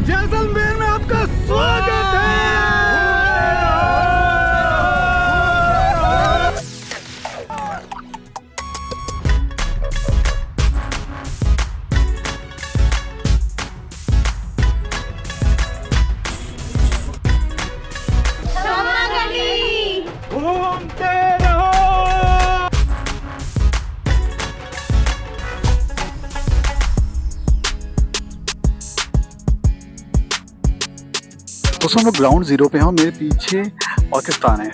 जैसलमेर में आपका स्वागत है। घूमते रहो। दोस्तों हम लोग ग्राउंड जीरो पे हैं और मेरे पीछे पाकिस्तान है।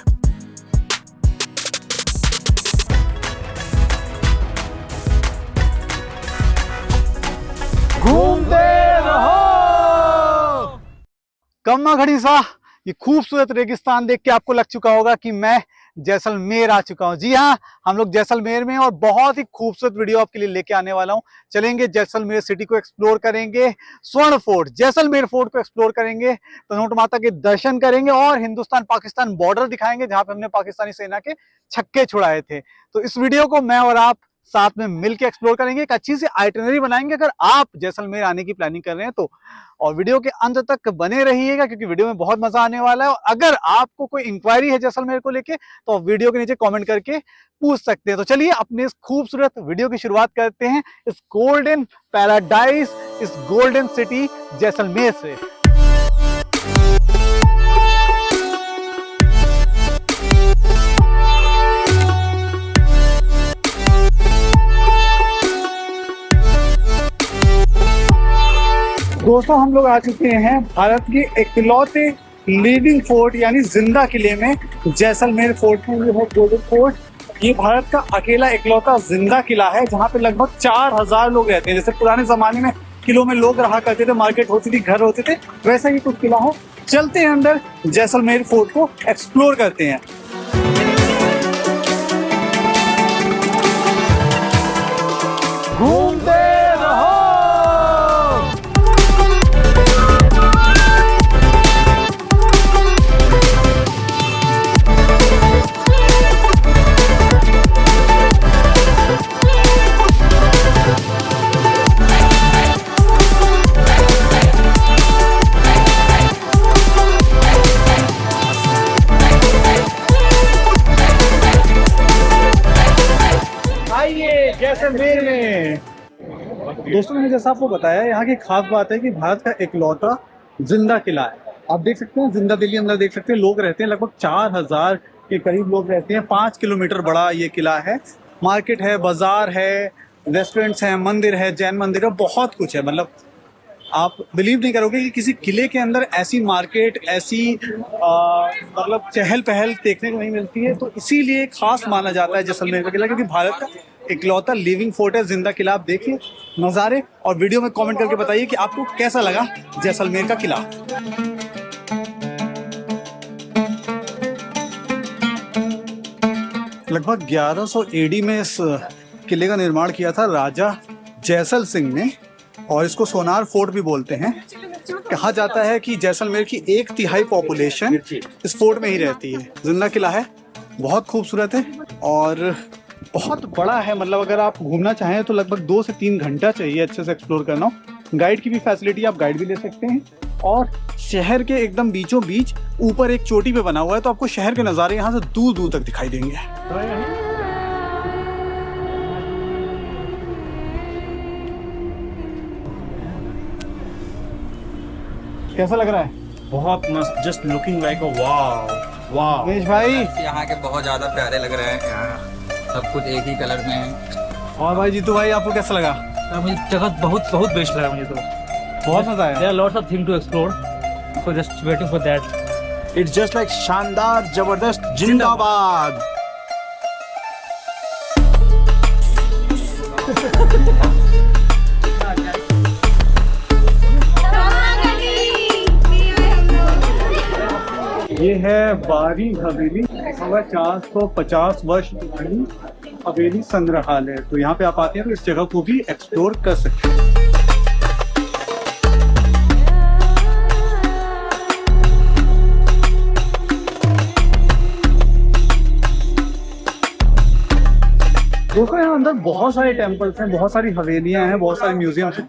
घूमते रहो। कम्मा घड़ी सा ये खूबसूरत रेगिस्तान देख के आपको लग चुका होगा कि मैं जैसलमेर आ चुका हूं। जी हाँ, हम लोग जैसलमेर में और बहुत ही खूबसूरत वीडियो आपके लिए लेके आने वाला हूं। चलेंगे जैसलमेर सिटी को एक्सप्लोर करेंगे, स्वर्ण फोर्ट जैसलमेर फोर्ट को एक्सप्लोर करेंगे, तनोट माता के दर्शन करेंगे और हिंदुस्तान पाकिस्तान बॉर्डर दिखाएंगे जहां पे हमने पाकिस्तानी सेना के छक्के छुड़ाए थे। तो इस वीडियो को मैं और आप साथ में मिलकर एक्सप्लोर करेंगे, एक अच्छी सी आइटिनरी बनाएंगे अगर आप जैसलमेर आने की प्लानिंग कर रहे हैं तो। और वीडियो के अंत तक बने रहिएगा क्योंकि वीडियो में बहुत मजा आने वाला है। और अगर आपको कोई इंक्वायरी है जैसलमेर को लेके तो वीडियो के नीचे कमेंट करके पूछ सकते हैं। तो चलिए अपने इस खूबसूरत वीडियो की शुरुआत करते हैं इस गोल्डन पैराडाइज, इस गोल्डन सिटी जैसलमेर से। दोस्तों हम लोग आ चुके हैं भारत के इकलौते लिविंग फोर्ट यानी जिंदा किले में, जैसलमेर फोर्ट में। ये है गोल्डन फोर्ट। ये भारत का अकेला इकलौता जिंदा किला है जहाँ पे लगभग 4000 लोग रहते हैं। जैसे पुराने जमाने में किलों में लोग रहा करते थे, मार्केट होती थी, घर होते थे, वैसा ही कुछ किला है। चलते हैं अंदर, जैसलमेर फोर्ट को एक्सप्लोर करते हैं। घूमते रहो। जैसलमेर में दोस्तों मैंने जैसा आपको बताया, यहाँ की खास बात है कि भारत का इकलौता जिंदा किला है। आप देख सकते हैं जिंदा दिल्ली अंदर देख सकते हैं लोग रहते हैं, लगभग 4000 के करीब लोग रहते हैं। 5 किलोमीटर बड़ा ये किला है। मार्केट है, बाजार है, रेस्टोरेंट्स हैं, मंदिर है, जैन मंदिर है, बहुत कुछ है। मतलब आप बिलीव नहीं करोगे कि किसी किले के अंदर ऐसी मार्केट, ऐसी मतलब चहल पहल देखने को नहीं मिलती है। तो इसीलिए खास माना जाता है जैसलमेर का किला, क्योंकि भारत का इकलौता लिविंग फोर्ट है, जिंदा किला। आप देखिए नज़ारे और वीडियो में कमेंट करके बताइए कि आपको कैसा लगा जैसलमेर का किला। लगभग 1100 AD में इस किले का निर्माण किया था राजा जैसल सिंह ने, और इसको सोनार फोर्ट भी बोलते हैं। कहा जाता है कि जैसलमेर की 1/3 पॉपुलेशन इस फोर्ट में ही रहती है। जिंदा किला है, बहुत खूबसूरत है और बहुत बड़ा है। मतलब अगर आप घूमना चाहें तो लगभग 2 से 3 घंटा चाहिए अच्छे से एक्सप्लोर करना हो। गाइड की भी फैसिलिटी, आप गाइड भी ले सकते हैं। और शहर के एकदम बीचों बीच ऊपर एक चोटी पे बना हुआ है, तो आपको शहर के नज़ारे यहाँ से दूर दूर तक दिखाई देंगे। कैसा लग रहा है? बहुत मस्त, जस्ट लुकिंग लाइक अ वाव। वाव महेश भाई, यहाँ के बहुत ज्यादा प्यारे लग रहे हैं। यहाँ सब कुछ एक ही कलर में है। और भाई जीतू भाई, आपको कैसा लगा? मुझे जगह बहुत बेस्ट लगा मुझे तो। बहुत मजा आया। There are lots of things to explore, so just waiting for that. It's just like शानदार, जबरदस्त, जिंदाबाद। ये है बारी हवेली, 450 वर्ष पुरानी हवेली संग्रहालय। तो यहाँ पे आप आते हैं तो इस जगह को भी एक्सप्लोर कर सकते हैं। दोस्तों यहाँ अंदर बहुत सारे टेम्पल्स हैं, बहुत सारी हवेलियां हैं, बहुत सारे म्यूजियम्स हैं।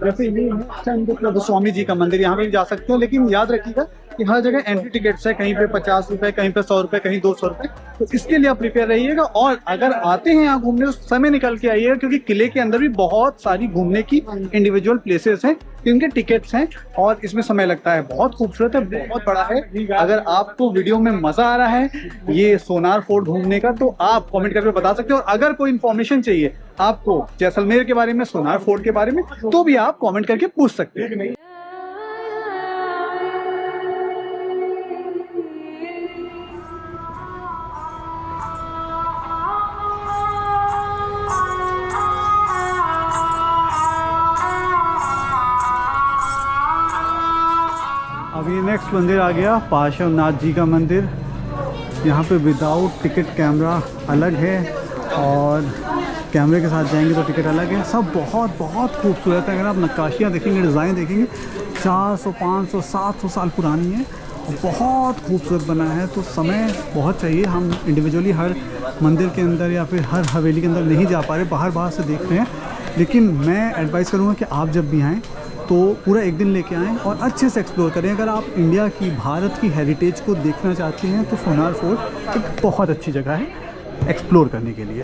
जैसे ये है स्वामी जी का मंदिर, यहाँ पे भी जा सकते हो, लेकिन याद रखिएगा कि हर जगह एंट्री टिकट्स है, कहीं पे 50 रुपए, कहीं पे 100 रुपए, कहीं 200 रुपए। तो इसके लिए आप प्रिपेयर रहिएगा, और अगर आते हैं यहाँ घूमने उस समय निकल के आइएगा, क्योंकि किले के अंदर भी बहुत सारी घूमने की इंडिविजुअल प्लेसेस हैं, इनके टिकट्स हैं और इसमें समय लगता है। बहुत खूबसूरत है, बहुत बड़ा है। अगर आपको वीडियो में मजा आ रहा है ये सोनार फोर्ट घूमने का, तो आप कमेंट करके बता सकते हो। और अगर कोई इन्फॉर्मेशन चाहिए आपको जैसलमेर के बारे में, सोनार फोर्ट के बारे में, तो भी आप कमेंट करके पूछ सकते हैं। अभी नेक्स्ट मंदिर आ गया पार्श्वनाथ जी का मंदिर। यहाँ पे विदाउट टिकट कैमरा अलग है और कैमरे के साथ जाएंगे तो टिकट अलग है। सब बहुत बहुत खूबसूरत है। अगर आप नक्काशियाँ देखेंगे, डिज़ाइन देखेंगे, 400, 500, 700 साल पुरानी है और बहुत खूबसूरत बना है। तो समय बहुत चाहिए। हम इंडिविजुअली हर मंदिर के अंदर या फिर हर हवेली के अंदर नहीं जा पा रहे, बाहर से देख रहे हैं। लेकिन मैं एडवाइस करूँगा कि आप जब भी आएँ तो पूरा एक दिन लेके आएँ और अच्छे से एक्सप्लोर करें। अगर आप इंडिया की, भारत की हेरिटेज को देखना चाहते हैं तो सोनार फोर्ट एक बहुत अच्छी जगह है एक्सप्लोर करने के लिए।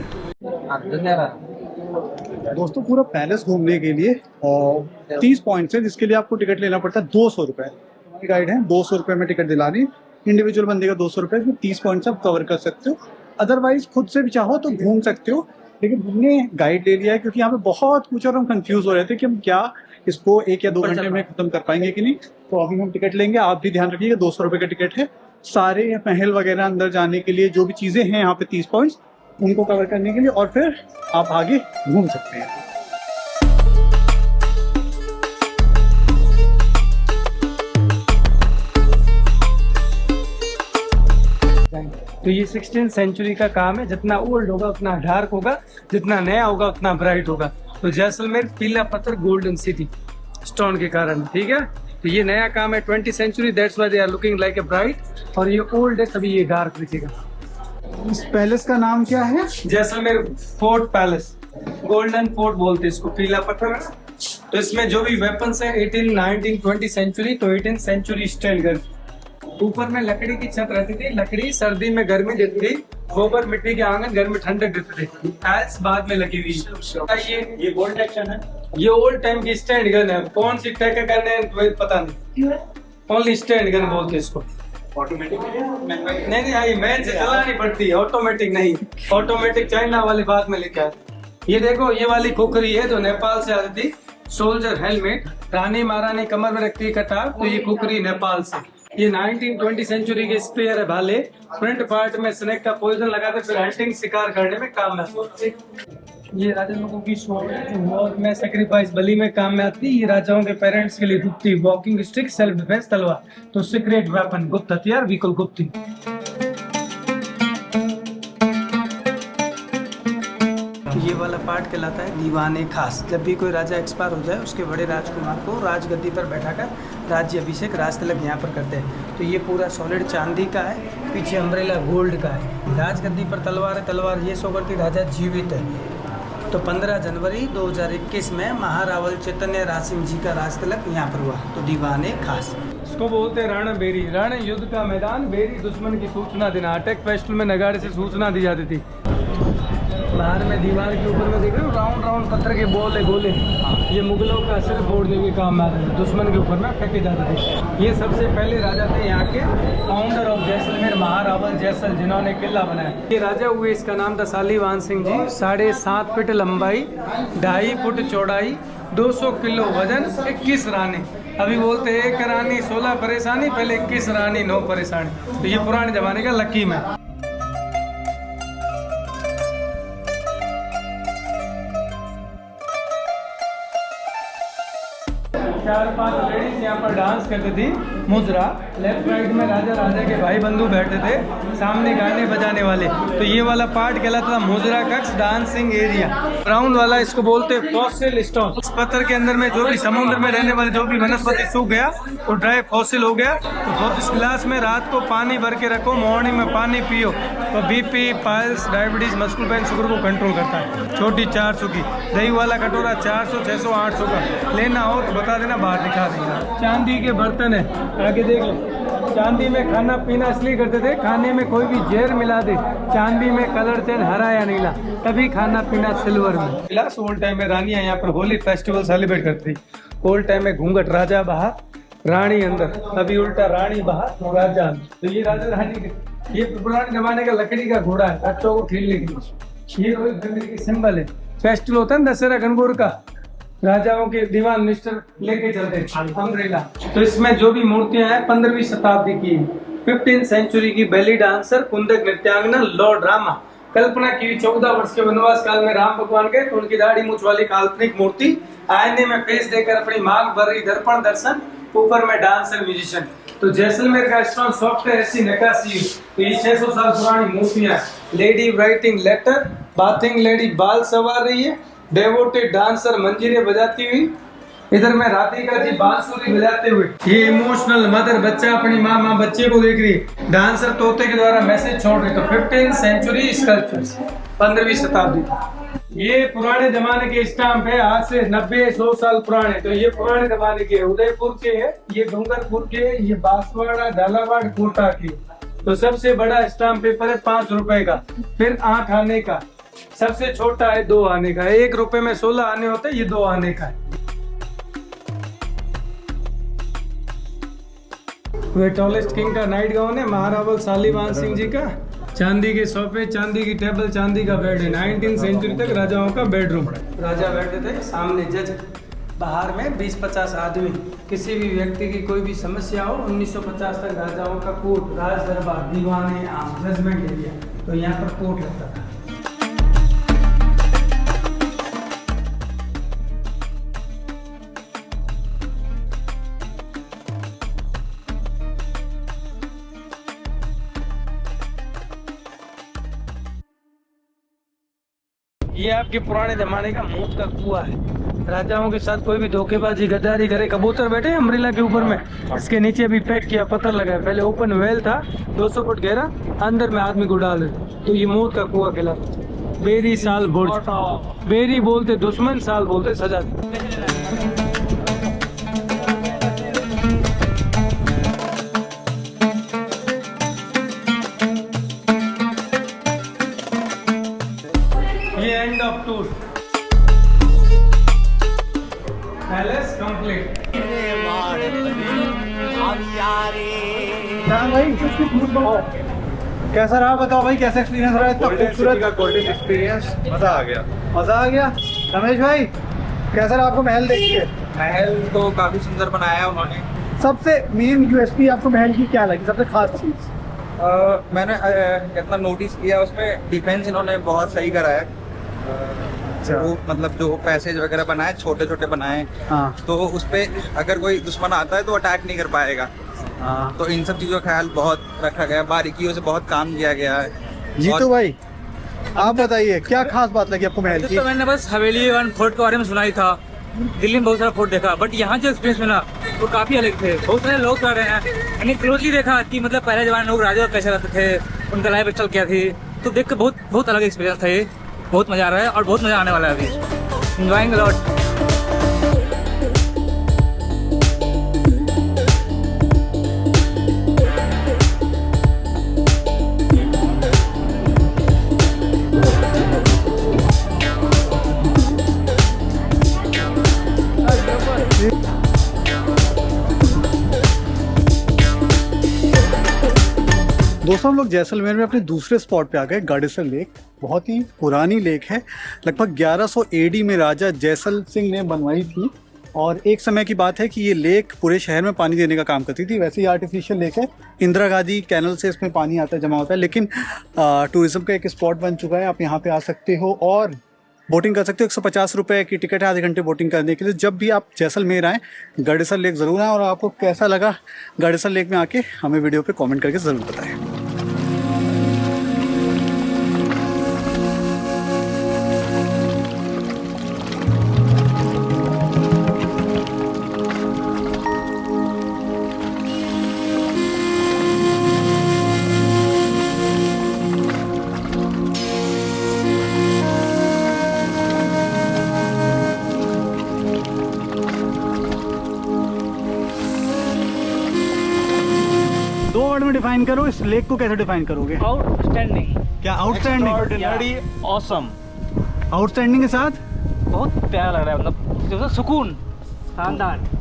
दोस्तों पूरा पैलेस घूमने के लिए और 30 पॉइंट्स है, जिसके लिए आपको टिकट लेना पड़ता है 200 रुपये। गाइड है 200 रुपये में टिकट दिलानी, इंडिविजुअल बंदे का 200 रुपये, 30 पॉइंट्स आप कवर कर सकते हो। अदरवाइज खुद से भी चाहो तो घूम सकते हो, लेकिन हमने गाइड ले लिया है क्योंकि यहाँ पे बहुत कुछ और हम कंफ्यूज हो रहे थे कि हम क्या इसको 1 या 2 घंटे में खत्म कर पाएंगे कि नहीं। तो अभी हम टिकट लेंगे। आप भी ध्यान रखिएगा 200 रुपये का टिकट है। सारे महल वगैरह अंदर जाने के लिए जो भी चीज़ें हैं यहाँ पे 30 पॉइंट्स, उनको कवर करने के लिए, और फिर आप आगे घूम सकते हैं। तो ये 16th सेंचुरी का काम है। जितना ओल्ड होगा उतना डार्क होगा, जितना नया होगा उतना ब्राइट होगा। तो जैसलमेर पीला पत्थर गोल्डन सिटी स्टोन के कारण, ठीक है। तो ये नया काम है 20th century, that's why they are looking like a bright. और ये ओल्ड है तभी ये डार्क दिखेगा। इस पैलेस का नाम क्या है? Jaisalmer fort palace, golden fort बोलते हैं इसको, पीला पत्थर है। तो इसमें जो भी वेपन्स है 18, 19, 20 सेंचुरी, तो 18th सेंचुरी स्टाइल गन। ऊपर में लकड़ी की छत रहती थी। लकड़ी सर्दी में गर्मी देती थी, गोबर मिट्टी के आंगन घर में ठंडक देते थे। टाइल्स बाद में लगी हुई। ये गोल्ड एक्शन है, ये ओल्ड टाइम की स्टैंड गन है। कौन सी टाइप का गन है तो पता नहीं, ओनली स्टैंड गन बोलते इसको। ऑटोमेटिक नहीं, मैन से चलानी पड़ती है, ऑटोमेटिक नहीं। ऑटोमेटिक चाइना वाली बात में लेके आए। ये देखो, ये वाली खुखरी है जो नेपाल से आती थी। सोल्जर हेलमेट, रानी महारानी कमर में रखती है कटार, तो ये खुखरी नेपाल से। ये 19-20 सेंचुरी के स्पेयर है भाले। फ्रंट पार्ट में स्नेक का पॉइजन लगाते फिर हंटिंग शिकार करने में काम में आती। ये राजा लोगों की स्वॉर्ड है जो वॉर में सैक्रिफाइस बलि में काम में आती है। ये राजाओं के पेरेंट्स के लिए रुकती वॉकिंग स्टिक, सेल्फ डिफेंस तलवार। तो सीक्रेट वेपन, गुप्त हथियार, विकल गुप्ती। ये वाला पार्ट कहलाता है दीवाने खास। जब भी कोई राजा एक्सपायर हो जाए उसके बड़े राजकुमार को राजगद्दी पर बैठाकर राज्य अभिषेक, राज तिलक यहाँ पर करते हैं। तो ये पूरा सॉलिड चांदी का है, पीछे अम्ब्रेला गोल्ड का है। राजगद्दी पर तलवार है, तलवार ये शो करती राजा जीवित है। तो 15 जनवरी 2021 में महारावल चैतन्य राज सिंह जी का राज तिलक यहाँ पर हुआ। तो दीवाने खास इसको बोलते हैं रण बेरी। रण युद्ध का मैदान, बेरी दुश्मन की सूचना देना। अटैक फेस्टिवल में नगाड़े से सूचना दी जाती थी। बाहर में दीवार के ऊपर में देख रहे हो राउंड राउंड पत्थर के बॉल है, गोले। ये मुगलों का सिर फोड़ने के काम में आते थे, दुश्मन के ऊपर में फेंके जाते थे। ये सबसे पहले राजा थे यहाँ के, फाउंडर ऑफ जैसलमेर महारावल जैसल, जिन्होंने किला बनाया। ये राजा हुए, इसका नाम था शालीवान सिंह जी। 7.5 फीट लंबाई, 2.5 फुट चौड़ाई, 200 किलो वजन, 21 रानी। अभी बोलते हैं 1 रानी 16 परेशानी, पहले 21 रानी 9 परेशानी। तो ये पुराने जमाने का लकीम है। 4-5 लेडीज यहाँ पर डांस करती थी मुद्रा। लेफ्ट राइट में राजा के भाई बंधु बैठे थे, सामने गाने बजाने वाले। तो ये वाला पार्ट कहलाता था मुद्रा कक्ष, डांसिंग एरिया। ब्राउन वाला इसको बोलते फॉसिल स्टोन। इस पत्थर के अंदर में जो भी समुद्र में रहने वाले जो भी वनस्पति सूख गया तो ड्राई फॉसिल हो गया। तो इस गिलास में रात को पानी भर के रखो, मॉर्निंग में पानी पियो तो BP, piles, diabetes, muscular pain, sugar को कंट्रोल करता है। छोटी 400 की। दही वाला कटोरा 400, 600, 800 का लेना हो तो बता देना, बाहर दिखा देंगे। चांदी के बर्तन है, आगे देख लो। चांदी में खाना पीना इसलिए करते थे, खाने में कोई भी जहर मिला दे, चांदी में कलर चेंज हरा या नीला, तभी खाना पीना सिल्वर में। गिलास ओल्ड टाइम में रानियां यहाँ पर होली फेस्टिवल सेलिब्रेट करती थी। ओल्ड टाइम में घूंघट, राजा बाहर, रानी अंदर, अभी उल्टा रानी बाहर, राजा अंदर। तो ये राजा रानी के, ये पुराने जमाने का लकड़ी का घोड़ा है, बच्चों को खेलने के लिए। ये रॉयल फैमिली की सिंबल है। फेस्टिवल होता है ना दशहरा गणगौर का, राजाओं के दीवान मिनिस्टर लेके चलते अम्ब्रेला। तो इसमें जो भी मूर्तियां हैं 15वीं शताब्दी की, 15th सेंचुरी की बेली डांसर, कुंदक नृत्यांगना, लॉर्ड रामा। कल्पना की 14 वर्ष के वनवास काल में राम भगवान गए तो उनकी दाढ़ी मूंछ वाली काल्पनिक मूर्ति, आईने में फेस देकर अपनी मांग भर रही, दर्पण दर्शन, ऊपर में डांसर म्यूजिशियन। तो जैसलमेर का स्टोन सॉफ्ट है, ऐसी नक्काशी। तो ये 600 साल पुरानी मूर्तियां। Lady writing letter, bathing lady बाल संवार रही है, डेवोटेड डांसर मंजीरे बजाती हुई, इधर में राधिका जी बांसुरी बजाते हुए। ये इमोशनल मदर, बच्चा अपनी माँ बच्चे को देख रही है, डांसर तोते के द्वारा मैसेज छोड़ रही। तो 15th सेंचुरी स्कल्पचर्स, 15वीं शताब्दी। ये पुराने जमाने के स्टाम्प है, आज से 90-100 साल पुराने। तो ये पुराने जमाने के, उदयपुर के है, ये डूंगरपुर के, ये बांसवाड़ा, झालावाड़, कोटा के। तो सबसे बड़ा स्टाम्प पेपर है 5 रुपए का। फिर आंख आने का, सबसे छोटा है 2 आने का। 1 रुपए में 16 आने होते हैं, ये 2 आने का है। वे टॉलेस्ट किंग का नाइट गाउन है, महारावल शालीवान सिंह जी का। चांदी के सोफे, चांदी की टेबल, चांदी का बेड है। 19th सेंचुरी तक राजाओं का बेडरूम। राजा बैठते थे, सामने जज, बाहर में 20-50 आदमी। किसी भी व्यक्ति की कोई भी समस्या हो, 1950 तक राजाओं का कोर्ट, राज दरबार, दीवाने आम, जजमेंट एरिया, तो यहाँ पर कोर्ट लगता था। ये आपके पुराने जमाने का मौत का कुआं है। राजाओं के साथ कोई भी धोखेबाजी, गद्दारी करे, कबूतर बैठे अम्ब्रेला के ऊपर में, इसके नीचे भी पैक किया, पत्थर लगा है। पहले ओपन वेल था, 200 फुट गहरा, अंदर में आदमी को डाल देते। तो ये मौत का कुआं कहलाता। बेरी साल बुर्ज, बेरी बोलते दुश्मन, साल बोलते सजा। ये end of tour, palace complete. कैसा रहा बताओ भाई, कैसा एक्सपीरियंस रहा? इतना खूबसूरत का गोल्डन एक्सपीरियंस, मजा आ गया। मजा आ गया। रमेश भाई कैसा रहा आपको महल देख के? महल तो काफी सुंदर बनाया है उन्होंने। सबसे मेन यूएसपी आपको महल की क्या लगी, सबसे खास चीज? मैंने इतना नोटिस किया, उसमें डिफेंस इन्होंने बहुत सही करा है। वो मतलब जो पैसेज वगैरह बनाए, छोटे छोटे बनाए, हाँ। तो उस पे अगर कोई दुश्मन आता है तो अटैक नहीं कर पाएगा। हाँ। तो इन सब चीजों का ख्याल बहुत रखा गया, बारीकियों से बहुत काम किया गया है। जीतू भाई आप बताइए क्या खास बात लगी आपको महल की? तो मैंने बस हवेली वन फोर्ट के बारे में सुना ही था, दिल्ली में बहुत सारा फोर्ट देखा, बट यहाँ जो एक्सपीरियंस मिला वो काफी अलग थे। बहुत सारे लोग कर रहे हैं, मैंने क्लोजली देखा कि मतलब पहले जमाने लोग राजा कैसे रहते थे, उनका लाइफ स्टाइल क्या थी, तो देख कर बहुत अलग एक्सपीरियंस था। ये बहुत मजा आ रहा है और बहुत मजा आने वाला है अभी। Enjoying a lot. दोस्तों हम लोग जैसलमेर में अपने दूसरे स्पॉट पे आ गए, गाडेसर लेक। बहुत ही पुरानी लेक है, लगभग 1100 AD में राजा जैसल सिंह ने बनवाई थी। और एक समय की बात है कि ये लेक पूरे शहर में पानी देने का काम करती थी। वैसे ही आर्टिफिशियल लेक है, इंदिरा गांधी कैनल से इसमें पानी आता है, जमा होता है, लेकिन टूरिज्म का एक स्पॉट बन चुका है। आप यहाँ पे आ सकते हो और बोटिंग कर सकते हो। 150 रुपये की टिकट है आधे घंटे बोटिंग करने के लिए। जब भी आप जैसलमेर आएँ गडेसर लेक ज़रूर आएँ, और आपको कैसा लगा गडेसर लेक में आके हमें वीडियो पे कमेंट करके ज़रूर बताएं। दो वर्ड में डिफाइन करो, इस लेक को कैसे डिफाइन करोगे? आउटस्टैंडिंग, क्या आउटस्टैंडिंग? Ordinary, awesome. आउटस्टैंडिंग के साथ बहुत प्यारा लग रहा है, मतलब सुकून, शानदार।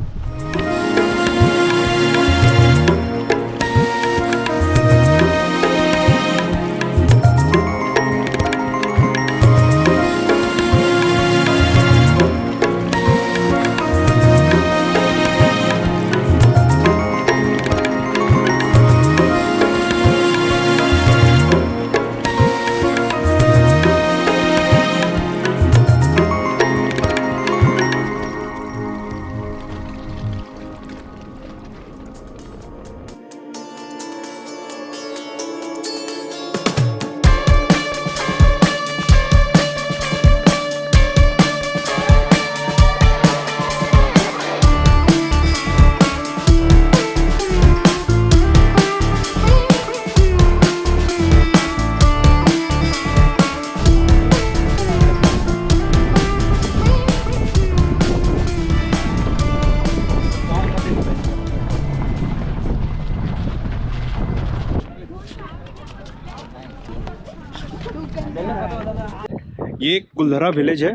ये कुलधरा विलेज है।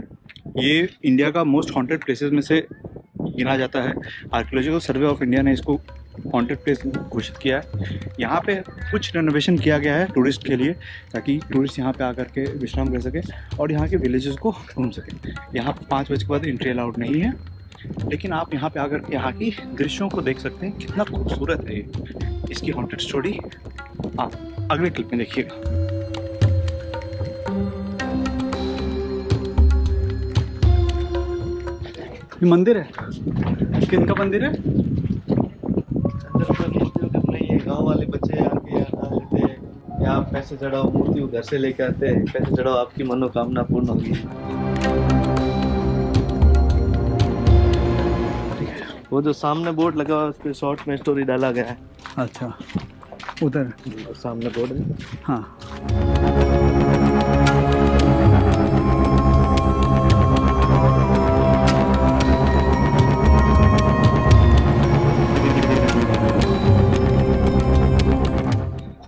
ये इंडिया का मोस्ट हॉन्टेड प्लेसेस में से गिना जाता है। आर्कियोलॉजिकल सर्वे ऑफ इंडिया ने इसको हॉन्टेड प्लेस घोषित किया है। यहाँ पे कुछ रेनोवेशन किया गया है टूरिस्ट के लिए, ताकि टूरिस्ट यहाँ पे आकर के विश्राम कर सके और यहाँ के विलेजेस को घूम सके। यहाँ 5 बजे के बाद एंट्री अलाउड नहीं है, लेकिन आप यहाँ पे आकर के यहाँ की दृश्यों को देख सकते हैं। कितना खूबसूरत है ये। इसकी हॉन्टेड स्टोरी आप अगले क्लिप में देखिएगा। ये मंदिर है, किनका मंदिर है? नहीं है, गांव वाले बच्चे आके यहाँ लेते हैं, यहाँ पैसे चढ़ाओ, मूर्ति उधर से लेके आते हैं, पैसे चढ़ाओ, आपकी मनोकामना पूर्ण होगी। वो जो सामने बोर्ड लगा हुआ है, उस पे शॉर्ट में स्टोरी डाला गया है। अच्छा, उधर सामने बोर्ड है। हाँ।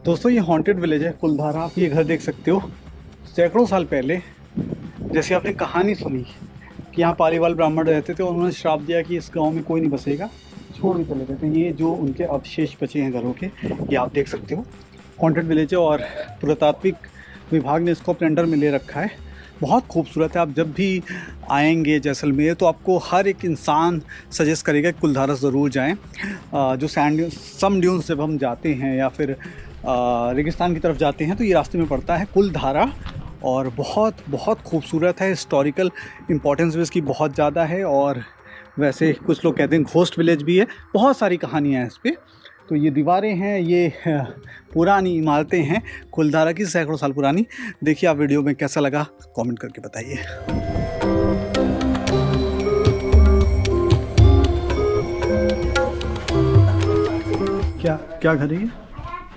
दोस्तों ये हॉन्टेड विलेज है कुलधारा। आप ये घर देख सकते हो। सैकड़ों साल पहले, जैसे आपने कहानी सुनी कि यहाँ पालीवाल ब्राह्मण रहते थे और उन्होंने श्राप दिया कि इस गांव में कोई नहीं बसेगा, छोड़ के चले गए थे। ये जो उनके अवशेष बचे हैं घरों के, ये आप देख सकते हो। हॉन्टेड विलेज है और पुरातात्विक विभाग ने इसको अपने अंडर में ले रखा है। बहुत खूबसूरत है। आप जब भी आएंगे जैसलमेर तो आपको हर एक इंसान सजेस्ट करेगा कि कुलधारा ज़रूर जाएं। जो सम ड्यून्स जब हम जाते हैं या फिर रेगिस्तान की तरफ जाते हैं तो ये रास्ते में पड़ता है कुलधारा, और बहुत बहुत खूबसूरत है। हिस्टोरिकल इम्पोर्टेंस भी इसकी बहुत ज़्यादा है, और वैसे कुछ लोग कहते हैं घोस्ट विलेज भी है। बहुत सारी कहानियाँ हैं इस पर। तो ये दीवारें हैं, ये पुरानी इमारतें हैं कुलधारा की, सैकड़ों साल पुरानी। देखिए आप वीडियो में कैसा लगा कमेंट करके बताइए। क्या क्या घर है ये?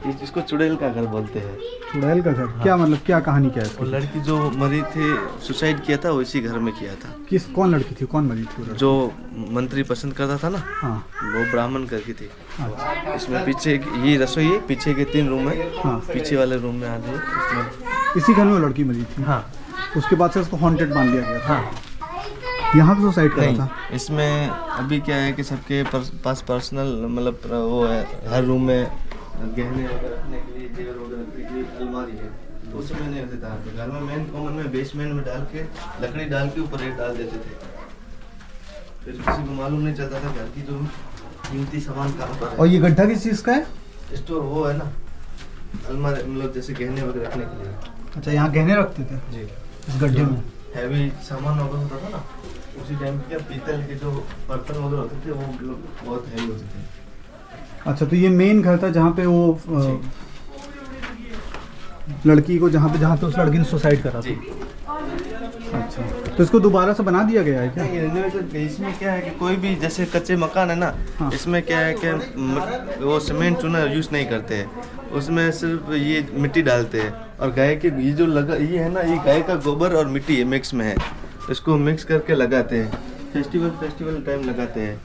जिसको चुड़ैल का घर बोलते हैं। चुड़ैल का घर? क्या मतलब, क्या कहानी क्या है वो इसकी? लड़की जो मरी थी, सुसाइड किया था, वो इसी घर में किया था। किस, कौन लड़की थी, कौन मरी थी वो लड़की? जो मंत्री पसंद करता था ना, हाँ। वो ब्राह्मण करके थी। अच्छा। इसमें पीछे ये रसोई है, पीछे के 3 रूम है। हाँ। पीछे वाले रूम में आदमी, इसमें इसी घर में वो लड़की मरी थी? हाँ। उसके बाद से उसको हॉन्टेड मान लिया गया था? हाँ। यहाँ पे सुसाइड करा नहीं, था? इसमें अभी क्या है कि सबके पास पर्सनल मतलब वो है, हर रूम में गहने वगैरह रखने के लिए, जेवर वगैरह रखने के लिए अलमारी है। तो उसमें नहीं रहता था। घर में मेन कॉमन में बेसमेंट में डाल के लकड़ी डाल के ऊपर रेत डाल देते थे। फिर किसी को मालूम नहीं चलता था घर की जो कीमती सामान कहाँ पर है। और ये गड्ढा किस चीज़ का है? स्टोर वो है ना, अलमारी, मतलब जैसे गहने वगैरह रखने के लिए। अच्छा, यहाँ गहने रखते थे जी। इस गड्ढे में? हैवी सामान वगैरह होता था ना, उसी टाइम पे पीतल के जो बर्तन वगैरह होते थे वो मतलब बहुत हैवी होते थे। अच्छा, तो ये मेन घर था जहाँ पे वो लड़की को जहाँ पे उस लड़की ने सुसाइड करा था। अच्छा, तो इसको दोबारा से बना दिया गया है क्या? नहीं, रेनोवेशन इसमें क्या है कि कोई भी जैसे कच्चे मकान है ना, हाँ। इसमें क्या है कि वो सीमेंट चूना यूज़ नहीं करते हैं, उसमें सिर्फ ये मिट्टी डालते हैं। और गाय के ये जो लगा ये है ना, ये गाय का गोबर और मिट्टी मिक्स में है, इसको मिक्स करके लगाते हैं। फेस्टिवल टाइम लगाते हैं,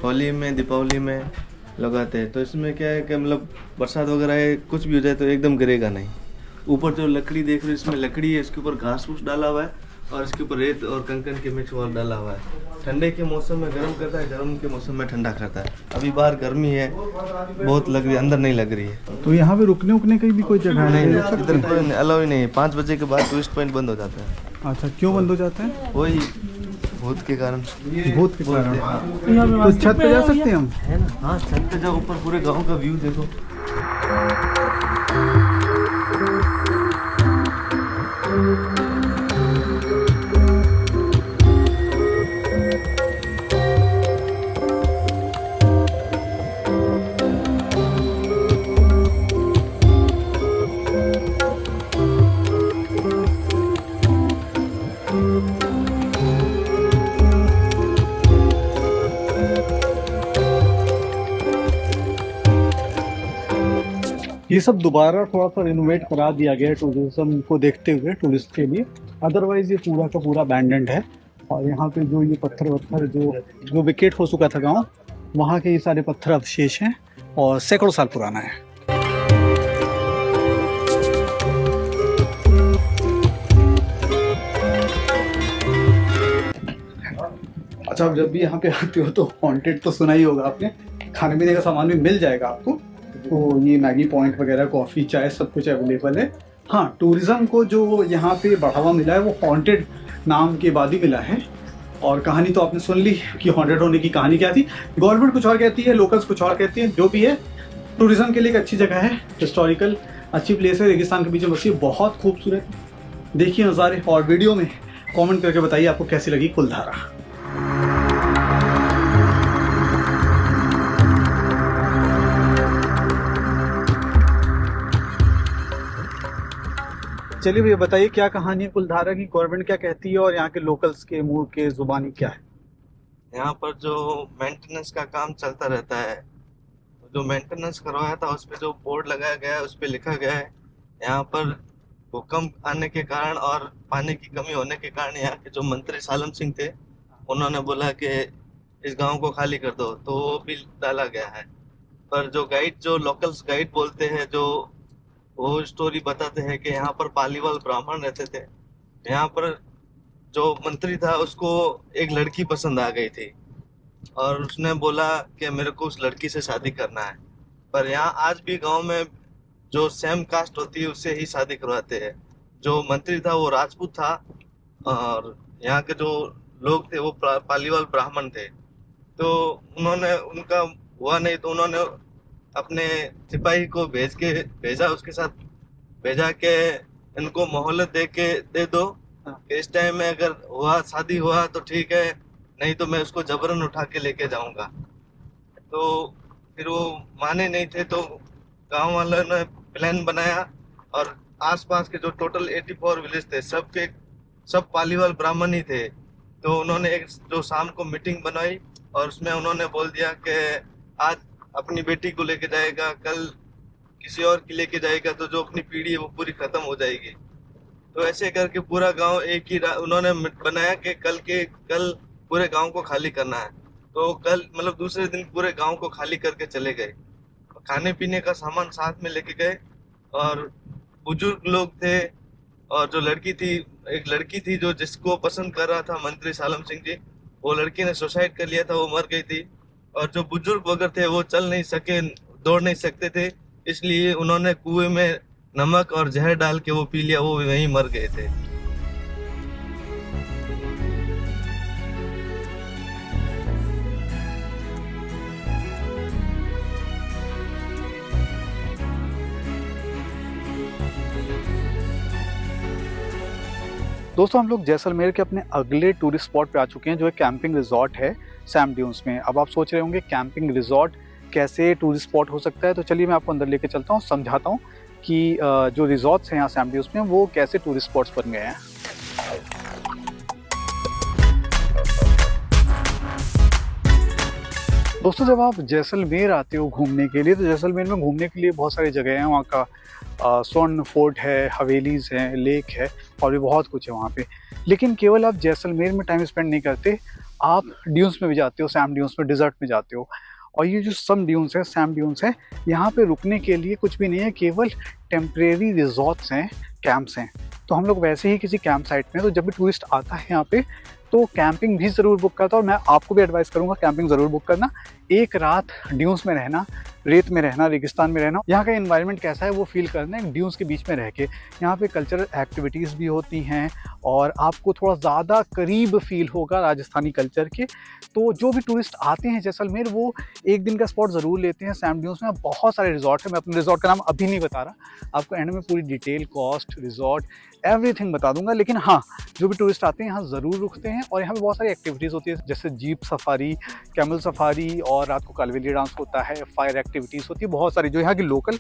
होली में, दीपावली में लगाते हैं। तो इसमें क्या है कि मतलब बरसात वगैरह है, कुछ भी हो जाए तो एकदम गिरेगा नहीं। ऊपर जो लकड़ी देख रहे हो, इसमें लकड़ी है, इसके ऊपर घास फूस डाला हुआ है और इसके ऊपर रेत और कंकड़ के मिक्स और डाला हुआ है। ठंडे के मौसम में गर्म करता है, गर्म के मौसम में ठंडा करता है। अभी बाहर गर्मी है, बहुत लग रही है, अंदर नहीं लग रही है। तो यहाँ पे रुकने उकने की भी कोई जगह नहीं, है? इधर कोई अलाउ ही नहीं है। 5 बजे के बाद टूरिस्ट पॉइंट बंद हो जाता है। अच्छा, क्यों बंद हो जाता है? वही भूत के कारण। भूत के कारण। तो छत पे जा सकते हैं हम? है ना, हाँ, छत पे जाओ, ऊपर पूरे गांव का व्यू देखो। ये सब दोबारा थोड़ा सा रिनोवेट करा दिया गया है टूरिज्म को देखते हुए, टूरिस्ट के लिए। अदरवाइज ये पूरा का पूरा अबैंडन्ड है। और यहाँ पे जो ये पत्थर वत्थर जो विकेट हो चुका था गांव, वहाँ के ये सारे पत्थर अवशेष हैं और सैकड़ों साल पुराना है। अच्छा, आप जब भी यहाँ पे आते हो तो हॉन्टेड तो सुना ही होगा आपने। खाने पीने का सामान भी मिल जाएगा आपको। तो ये मैगी पॉइंट वगैरह, कॉफ़ी, चाय, सब कुछ अवेलेबल है। हाँ, टूरिज़्म को जो यहाँ पे बढ़ावा मिला है वो हॉन्टेड नाम के बाद ही मिला है। और कहानी तो आपने सुन ली कि हॉन्टेड होने की कहानी क्या थी। गवर्नमेंट कुछ और कहती है, लोकल्स कुछ और कहती हैं। जो भी है, टूरिज़्म के लिए एक अच्छी जगह है, हिस्टोरिकल अच्छी प्लेस है, रेगिस्तान के बीच में बसी है, बहुत खूबसूरत। देखिए नज़ारे, और वीडियो में कमेंट करके बताइए आपको कैसी लगी कुलधारा। चलिए भैया, बताइए क्या कहानी है कुलधारा की, गवर्नमेंट क्या कहती है और यहाँ के लोकल्स के मुंह के जुबानी क्या है? यहाँ पर जो मेंटेनेंस का काम चलता रहता है, जो मेंटेनेंस करवाया था उस पर जो बोर्ड लगाया गया है उस पर लिखा गया है, यहाँ पर भूकंप आने के कारण और पानी की कमी होने के कारण यहाँ के जो मंत्री सालम सिंह थे, उन्होंने बोला कि इस गांव को खाली कर दो, तो वो भी डाला गया है। पर जो गाइड, जो लोकल्स गाइड बोलते हैं, जो वो स्टोरी बताते हैं कि यहाँ पर पालीवाल ब्राह्मण रहते थे। यहाँ पर जो मंत्री था उसको एक लड़की पसंद आ गई थी और उसने बोला कि मेरे को उस लड़की से शादी करना है। पर यहाँ आज भी गांव में जो सेम कास्ट होती है उससे ही शादी करवाते हैं। जो मंत्री था वो राजपूत था और यहाँ के जो लोग थे वो पालीवाल ब्राह्मण थे। तो उन्होंने, उनका हुआ नहीं तो उन्होंने अपने सिपाही को भेजा, उसके साथ भेजा के इनको मोहलत दे दो कि इस टाइम में अगर हुआ, शादी हुआ तो ठीक है, नहीं तो मैं उसको जबरन उठा के लेके जाऊंगा। तो फिर वो माने नहीं थे, तो गांव वालों ने प्लान बनाया और आसपास के जो टोटल 84 विलेज थे, सब पालीवाल ब्राह्मण ही थे। तो उन्होंने एक जो शाम को मीटिंग बनाई और उसमें उन्होंने बोल दिया कि आज अपनी बेटी को लेके जाएगा, कल किसी और की लेके जाएगा, तो जो अपनी पीढ़ी है वो पूरी खत्म हो जाएगी। तो ऐसे करके पूरा गांव एक ही उन्होंने बनाया कि कल पूरे गांव को खाली करना है। तो कल मतलब दूसरे दिन पूरे गांव को खाली करके चले गए। खाने पीने का सामान साथ में लेके गए और बुजुर्ग लोग थे और जो एक लड़की थी जो जिसको पसंद कर रहा था मंत्री सालम सिंह जी, वो लड़की ने सुसाइड कर लिया था, वो मर गई थी। और जो बुजुर्ग वगैरह थे वो चल नहीं सके, दौड़ नहीं सकते थे, इसलिए उन्होंने कुएं में नमक और जहर डाल के वो पी लिया, वो वहीं मर गए थे। दोस्तों हम लोग जैसलमेर के अपने अगले टूरिस्ट स्पॉट पे आ चुके हैं, जो एक कैंपिंग रिजॉर्ट है सैंड ड्यून्स में। अब आप सोच रहे होंगे कैंपिंग रिजॉर्ट कैसे टूरिस्ट स्पॉट हो सकता है, तो चलिए मैं आपको अंदर लेके चलता हूँ, समझाता हूँ कि जो रिजॉर्ट्स हैं यहाँ सैंड ड्यून्स में वो कैसे टूरिस्ट स्पॉट्स बन गए हैं। दोस्तों जब आप जैसलमेर आते हो घूमने के लिए, तो जैसलमेर में घूमने के लिए बहुत सारी जगह हैं। वहाँ का स्वर्ण फोर्ट है, हवेलीज हैं, लेक है और भी बहुत कुछ है वहाँ पे। लेकिन केवल आप जैसलमेर में टाइम स्पेंड नहीं करते, आप ड्यून्स में भी जाते हो, सैम ड्यून्स में, डिज़र्ट में जाते हो। और ये जो सम ड्यून्स है, सैम ड्यून्स है, यहाँ पे रुकने के लिए कुछ भी नहीं है, केवल टेम्परेरी रिजॉर्ट्स हैं, कैंप्स हैं। तो हम लोग वैसे ही किसी कैंप साइट में, तो जब भी टूरिस्ट आता है यहाँ पे तो कैंपिंग भी ज़रूर बुक करता, और मैं आपको भी एडवाइस करूँगा कैंपिंग ज़रूर बुक करना। एक रात ड्यून्स में रहना, रेत में रहना, रेगिस्तान में रहना, यहाँ का एनवायरनमेंट कैसा है वो फील करना है ड्यून्स के बीच में रह के। यहाँ पे कल्चरल एक्टिविटीज़ भी होती हैं और आपको थोड़ा ज़्यादा करीब फील होगा राजस्थानी कल्चर के। तो जो भी टूरिस्ट आते हैं जैसलमेर वो एक दिन का स्पॉट ज़रूर लेते हैं सैम ड्यून्स में। बहुत सारे रिजॉर्ट हैं, मैं अपने रिजॉर्ट का नाम अभी नहीं बता रहा, आपको एंड में पूरी डिटेल, कॉस्ट, रिजॉर्ट, एवरीथिंग बता दूंगा। लेकिन हाँ, जो भी टूरिस्ट आते हैं यहाँ ज़रूर रुकते हैं और यहाँ पे बहुत सारी एक्टिविटीज़ होती है, जैसे जीप सफारी, कैमल सफारी, और रात को कालबेलिया डांस होता है, फायर एक्टिविटीज़ होती है, बहुत सारी जो यहाँ की लोकल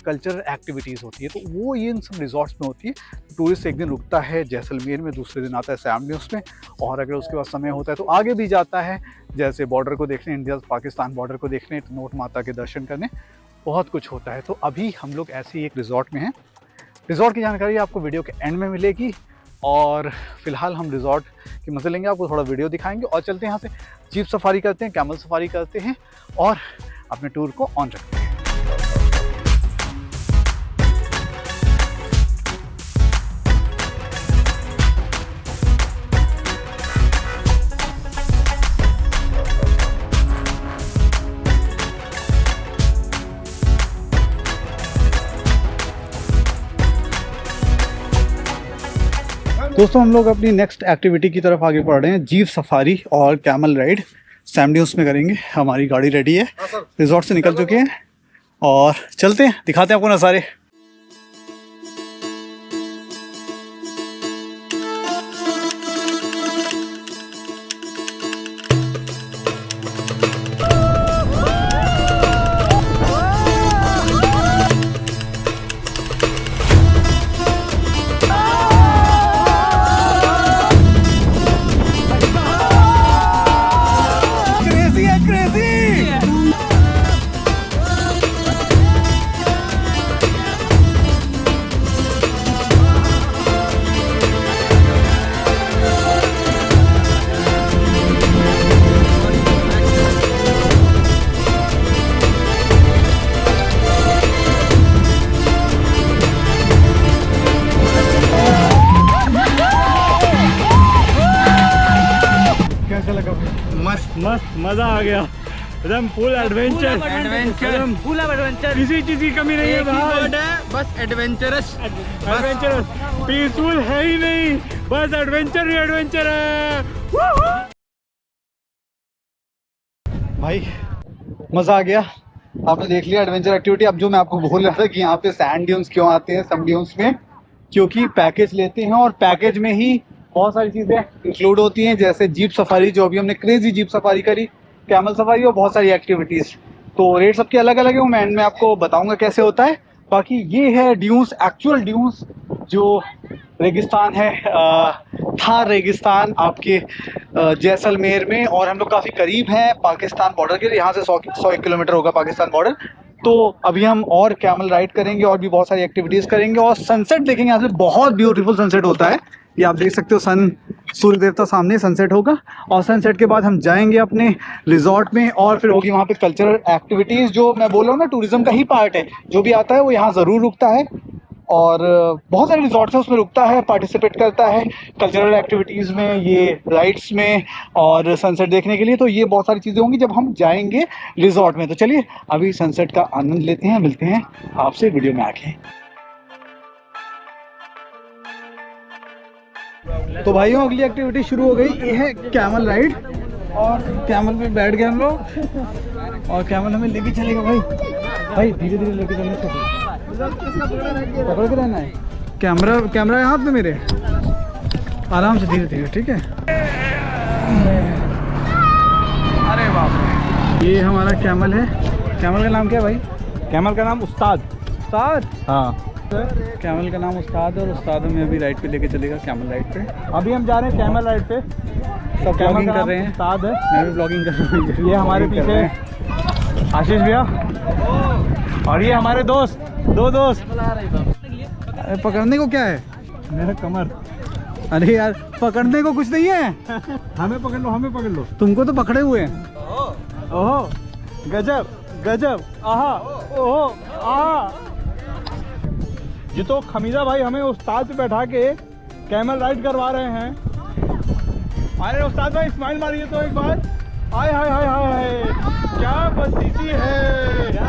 कल्चरल एक्टिविटीज़ होती है। तो वो ये इन सब रिजॉर्ट्स में होती है। टूरिस्ट एक दिन रुकता है जैसलमेर में, दूसरे दिन आता है सैम ड्यून्स में, और अगर उसके बाद समय होता है तो आगे भी जाता है, जैसे बॉर्डर को देखने, इंडिया पाकिस्तान बॉर्डर को देखने, नोट माता के दर्शन करने, बहुत कुछ होता है। तो अभी हम लोग ऐसे ही एक रिजॉर्ट में हैं। रिजॉर्ट की जानकारी आपको वीडियो के एंड में मिलेगी, और फिलहाल हम रिजॉर्ट की मज़े लेंगे, आपको थोड़ा वीडियो दिखाएंगे और चलते हैं यहाँ से। जीप सफारी करते हैं, कैमल सफारी करते हैं और अपने टूर को ऑन रखते हैं। दोस्तों हम लोग अपनी नेक्स्ट एक्टिविटी की तरफ आगे बढ़ रहे हैं। जीप सफारी और कैमल राइड सैम ड्यून्स में करेंगे। हमारी गाड़ी रेडी है, रिजॉर्ट से निकल चुके हैं और चलते हैं, दिखाते हैं आपको नज़ारे। मस्त मजा आ गया, एकदम फुल एडवेंचर, फुल एडवेंचर, किसी चीज की कमी नहीं है भाई, बस एडवेंचरस, एडवेंचरस, पीसफुल है ही नहीं, बस एडवेंचर ही एडवेंचर है। भाई मज़ा आ गया, आपने देख लिया एडवेंचर एक्टिविटी। अब जो मैं आपको बोल रहा था कि यहाँ पे सैंड ड्यून्स क्यों आते हैं सम ड्यून्स में, क्योंकि पैकेज लेते हैं और पैकेज में ही बहुत सारी चीज़ें इंक्लूड होती हैं, जैसे जीप सफारी, जो अभी हमने क्रेजी जीप सफारी करी, कैमल सफारी और बहुत सारी एक्टिविटीज़। तो रेट सबके अलग अलग है, वो मैं एंड में आपको बताऊंगा कैसे होता है। बाकी ये है ड्यून्स, एक्चुअल ड्यून्स, जो रेगिस्तान है, थार रेगिस्तान आपके जैसलमेर में, और हम लोग काफ़ी करीब हैं पाकिस्तान बॉर्डर के, यहाँ से 100 किलोमीटर होगा पाकिस्तान बॉर्डर। तो अभी हम और कैमल राइड करेंगे और भी बहुत सारी एक्टिविटीज़ करेंगे और सनसेट देखेंगे। यहाँ से बहुत ब्यूटीफुल सनसेट होता है, ये आप देख सकते हो, सूर्य देवता सामने सनसेट होगा। और सनसेट के बाद हम जाएंगे अपने रिजॉर्ट में और फिर होगी वहाँ पे कल्चरल एक्टिविटीज़, जो मैं बोल रहा हूँ ना टूरिज्म का ही पार्ट है। जो भी आता है वो यहाँ ज़रूर रुकता है, और बहुत सारे रिजॉर्ट्स हैं उसमें रुकता है, पार्टिसिपेट करता है कल्चरल एक्टिविटीज़ में, ये राइड्स में और सनसेट देखने के लिए। तो ये बहुत सारी चीज़ें होंगी जब हम जाएंगे रिजॉर्ट में। तो चलिए अभी सनसेट का आनंद लेते हैं, मिलते हैं आपसे वीडियो में आके। तो भाइयों अगली एक्टिविटी शुरू हो गई, ये है कैमल राइड, और कैमल पे बैठ गए हम लोग और कैमल हमें लेके चलेगा। भाई धीरे धीरे लेके चलना, पकड़ के रहना है। कैमरा है हाथ में मेरे, आराम से, धीरे धीरे, ठीक है। अरे बाप रे, ये हमारा कैमल है। कैमल का नाम क्या है भाई? कैमल का नाम उस्ताद। उस्ताद। हाँ, कैमल का नाम उस्ताद है और उस्ताद हमें अभी राइड पे लेके चलेगा, कैमल राइड पे। अभी हम जा रहे हैं कैमल राइड पे। सब कैमल ब्लॉगिंग का कर नाम रहे हैं, उस्ताद है। मैं भी ब्लॉगिंग कर रहा हूँ। ये हमारे ब्लॉगिंग कर रहे पीछे हैं। आशीष भैया और ये हमारे दोस्त, दो दोस्त। अरे पकड़ने को क्या है? मेरा कमर। अरे यार पकड़ने को कुछ नहीं है। हमें पकड़ लो, हमें पकड़ लो। तुमको तो पकड़े हुए हैं। ओहो, गजब गजब, आहा, ओहो, आहा। ये तो खमीजा भाई हमें उस्ताद पे बैठा के कैमल राइड करवा रहे हैं। अरे उस्ताद भाई स्माइल मारिए तो एक बार। हाय हाय हाय हाय हाय, क्या बदीसी है, क्या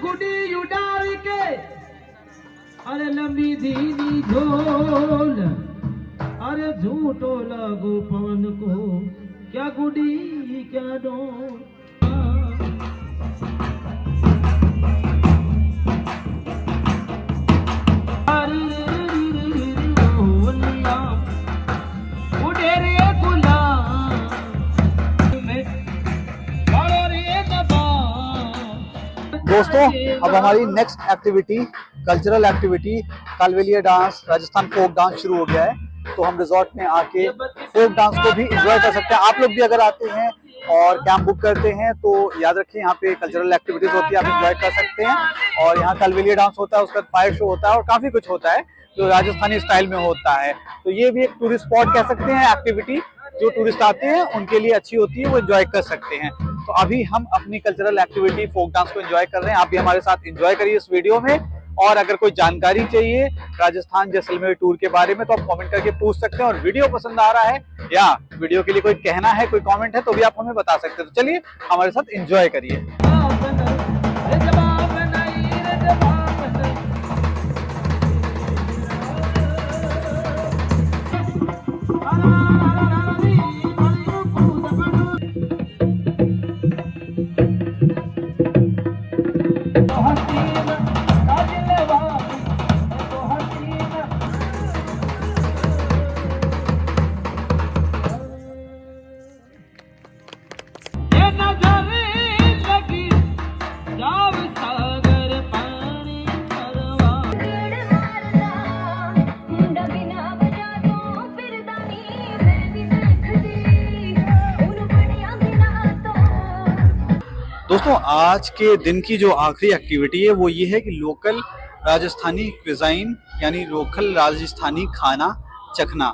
गुडी उडार के अरे लंबी दीनी झोल, अरे झूठो लगो पवन को, क्या गुडी क्या डोल। उड़े रे गुलाम दोस्तों अब हमारी next activity, cultural activity Kalbelia dance, Rajasthan folk dance शुरू हो गया है। तो हम रिजॉर्ट में आके फोक डांस को भी एंजॉय कर सकते हैं। आप लोग भी अगर आते हैं और कैंप बुक करते हैं तो याद रखिए यहाँ पे कल्चरल एक्टिविटीज होती है, आप एंजॉय कर सकते हैं। और यहाँ कालबेलिया डांस होता है, उसका फायर शो होता है और काफी कुछ होता है जो राजस्थानी स्टाइल में होता है। तो ये भी एक टूरिस्ट स्पॉट कह सकते हैं, एक्टिविटी जो टूरिस्ट आते हैं उनके लिए अच्छी होती है, वो एंजॉय कर सकते हैं। तो अभी हम अपनी कल्चरल एक्टिविटी फोक डांस को एंजॉय कर रहे हैं, आप भी हमारे साथ एंजॉय करिए इस वीडियो में। और अगर कोई जानकारी चाहिए राजस्थान जैसलमेर टूर के बारे में तो आप कमेंट करके पूछ सकते हैं। और वीडियो पसंद आ रहा है या वीडियो के लिए कोई कहना है, कोई कमेंट है तो भी आप हमें बता सकते हैं। तो चलिए हमारे साथ एंजॉय करिए। दोस्तों आज के दिन की जो आखिरी एक्टिविटी है वो ये है कि लोकल राजस्थानी क्विजाइन यानी लोकल राजस्थानी खाना चखना।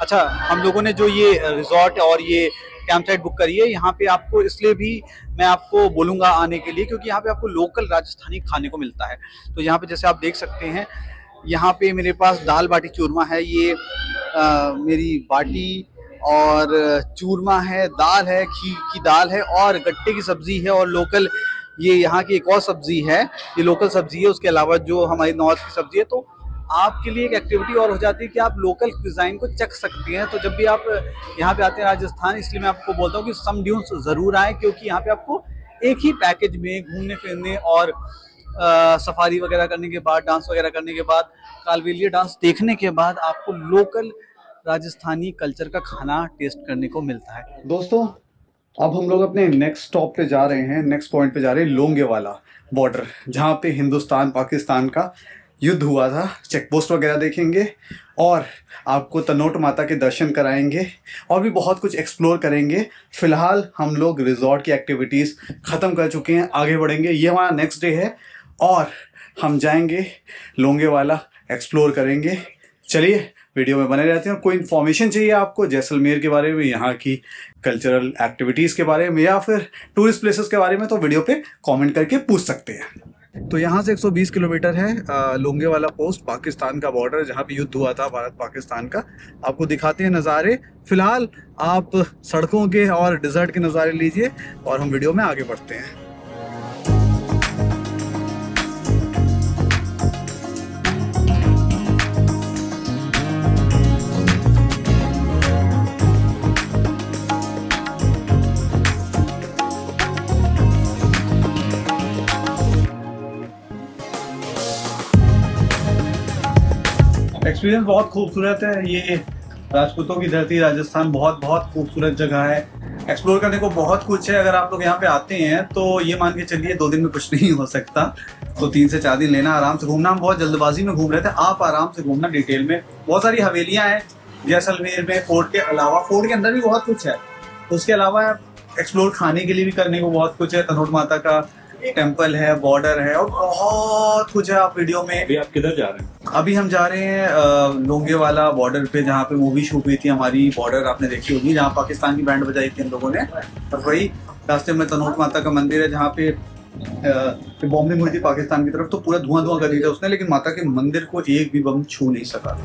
अच्छा, हम लोगों ने जो ये रिजॉर्ट और ये कैंप साइट बुक करी है, यहाँ पे आपको इसलिए भी मैं आपको बोलूँगा आने के लिए क्योंकि यहाँ पे आपको लोकल राजस्थानी खाने को मिलता है। तो यहाँ पे जैसे आप देख सकते हैं, यहाँ पे मेरे पास दाल बाटी चूरमा है, ये मेरी बाटी और चूरमा है, दाल है, खीर की दाल है और गट्टे की सब्जी है और लोकल ये यहाँ की एक और सब्जी है, ये लोकल सब्जी है। उसके अलावा जो हमारी नॉर्थ की सब्जी है। तो आपके लिए एक एक्टिविटी और हो जाती है कि आप लोकल क्विजाइन को चख सकते हैं। तो जब भी आप यहाँ पे आते हैं राजस्थान, इसलिए मैं आपको बोलता हूँ कि सम ड्यून्स जरूर आए क्योंकि यहाँ पे आपको एक ही पैकेज में घूमने फिरने और सफारी वगैरह करने के बाद, डांस वगैरह करने के बाद, कालबेलिया डांस देखने के बाद आपको लोकल राजस्थानी कल्चर का खाना टेस्ट करने को मिलता है। दोस्तों अब हम लोग अपने नेक्स्ट स्टॉप पे जा रहे हैं, नेक्स्ट पॉइंट पे जा रहे हैं, लोंगेवाला बॉर्डर, जहाँ पे हिंदुस्तान पाकिस्तान का युद्ध हुआ था। चेक पोस्ट वगैरह देखेंगे और आपको तनोट माता के दर्शन कराएंगे और भी बहुत कुछ एक्सप्लोर करेंगे। फिलहाल हम लोग रिजॉर्ट की एक्टिविटीज़ ख़त्म कर चुके हैं, आगे बढ़ेंगे। ये हमारा नेक्स्ट डे है और हम जाएंगे लोंगेवाला, एक्सप्लोर करेंगे। चलिए वीडियो में बने रहते हैं। कोई इन्फॉर्मेशन चाहिए आपको जैसलमेर के बारे में, यहाँ की कल्चरल एक्टिविटीज़ के बारे में या फिर टूरिस्ट प्लेसेस के बारे में, तो वीडियो पे कमेंट करके पूछ सकते हैं। तो यहाँ से 120 किलोमीटर है लोंगेवाला पोस्ट, पाकिस्तान का बॉर्डर जहाँ पे युद्ध हुआ था भारत पाकिस्तान का। आपको दिखाते हैं नज़ारे। फिलहाल आप सड़कों के और डिज़र्ट के नज़ारे लीजिए और हम वीडियो में आगे बढ़ते हैं। एक्सपीरियंस बहुत खूबसूरत है। ये राजपूतों की धरती राजस्थान बहुत बहुत खूबसूरत जगह है। एक्सप्लोर करने को बहुत कुछ है। अगर आप लोग यहाँ पे आते हैं तो ये मान के चलिए 2 दिन में कुछ नहीं हो सकता, तो 3 से 4 दिन लेना, आराम से घूमना। हम बहुत जल्दबाजी में घूम रहे थे, आप आराम से घूमना डिटेल में। बहुत सारी हवेलियाँ हैं जैसलमेर में, फोर्ट के अलावा। फोर्ट के अंदर भी बहुत कुछ है, उसके अलावा एक्सप्लोर खाने के लिए भी करने को बहुत कुछ है। तनोट माता का टेम्पल है, बॉर्डर है और बहुत कुछ है। आप वीडियो में। अभी आप किधर जा रहे हैं? अभी हम जा रहे हैं लोंगेवाला बॉर्डर पे, जहाँ पे मूवी शूट हुई थी हमारी। बॉर्डर आपने देखी होगी, जहाँ पाकिस्तान की बैंड बजाई थी हम लोगों ने। और वही रास्ते में तनोट माता का मंदिर है, जहाँ पे बॉम्बिंग हुई थी पाकिस्तान की तरफ, तो पूरा धुआं धुआं कर दिया था उसने, लेकिन माता के मंदिर को एक भी बम छू नहीं सका।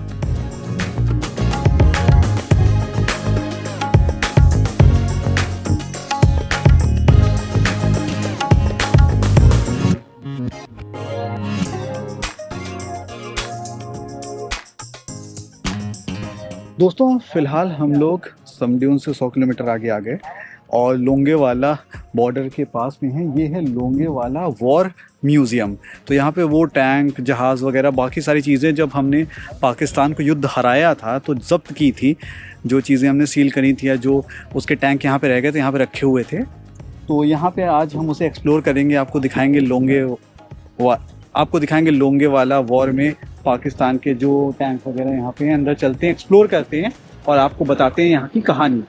दोस्तों फिलहाल हम लोग समड्यून से 100 किलोमीटर आगे आ गए और लोंगेवाला बॉर्डर के पास में है। ये है लोंगेवाला वॉर म्यूज़ियम। तो यहाँ पे वो टैंक, जहाज़ वगैरह बाकी सारी चीज़ें जब हमने पाकिस्तान को युद्ध हराया था तो जब्त की थी, जो चीज़ें हमने सील करी थी या जो उसके टैंक यहाँ पे रह गए थे, यहाँ पे रखे हुए थे। तो यहाँ पे आज हम उसे एक्सप्लोर करेंगे। आपको दिखाएंगे लोंगेवाला वॉर में पाकिस्तान के जो टैंक वगैरह यहाँ पे हैं। अंदर चलते हैं, एक्सप्लोर करते हैं और आपको बताते हैं यहाँ की कहानी।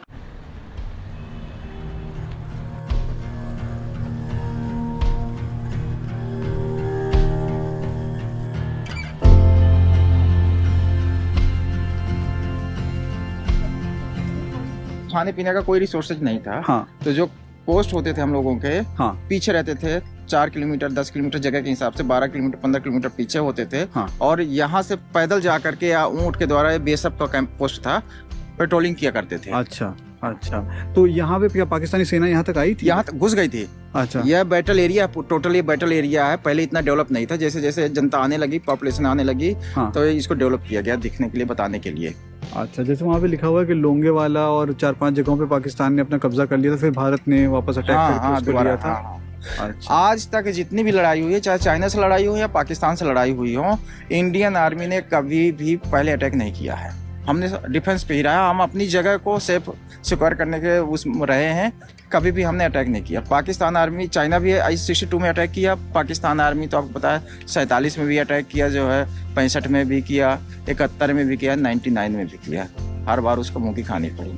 खाने पीने का कोई रिसोर्सेज नहीं था। हाँ। तो जो पोस्ट होते थे हम लोगों के, हाँ। पीछे रहते थे। 4 किलोमीटर 10 किलोमीटर जगह के हिसाब से 12 किलोमीटर 15 किलोमीटर पीछे होते थे। हाँ। और यहाँ से पैदल जा करके या ऊँट के द्वारा बेसब का कैंप पोस्ट था, पेट्रोलिंग किया करते थे। अच्छा अच्छा। तो यहाँ पे क्या पाकिस्तानी सेना यहाँ तक आई थी? यहाँ तक घुस गई थी। अच्छा। यह battle area, totally battle area है। पहले इतना डेवलप नहीं था, जैसे जैसे जनता आने लगी, पॉपुलेशन आने लगी, हाँ। तो इसको डेवलप किया गया दिखने के लिए, बताने के लिए। अच्छा, जैसे वहाँ पे लिखा हुआ है कि लोंगेवाला और 4-5 जगहों पे पाकिस्तान ने अपना कब्जा कर लिया था, फिर भारत ने वापस अटैक करके उसको लिया था। अच्छा। आज तक जितनी भी लड़ाई हुई है, चाहे चाइना से लड़ाई हो या पाकिस्तान से लड़ाई हुई हो, इंडियन आर्मी ने कभी भी पहले अटैक नहीं किया है। हमने डिफेंस पे ही रहा। हम अपनी जगह को सेफ सिक्योर करने के उस रहे हैं। कभी भी हमने अटैक नहीं किया। पाकिस्तान आर्मी, चाइना भी 62 में अटैक किया। पाकिस्तान आर्मी तो आपको पता है 47 में भी अटैक किया, जो है 65 में भी किया, 71 में भी किया, 99 में भी किया। हर बार उसको मुँह की खानी पड़ी।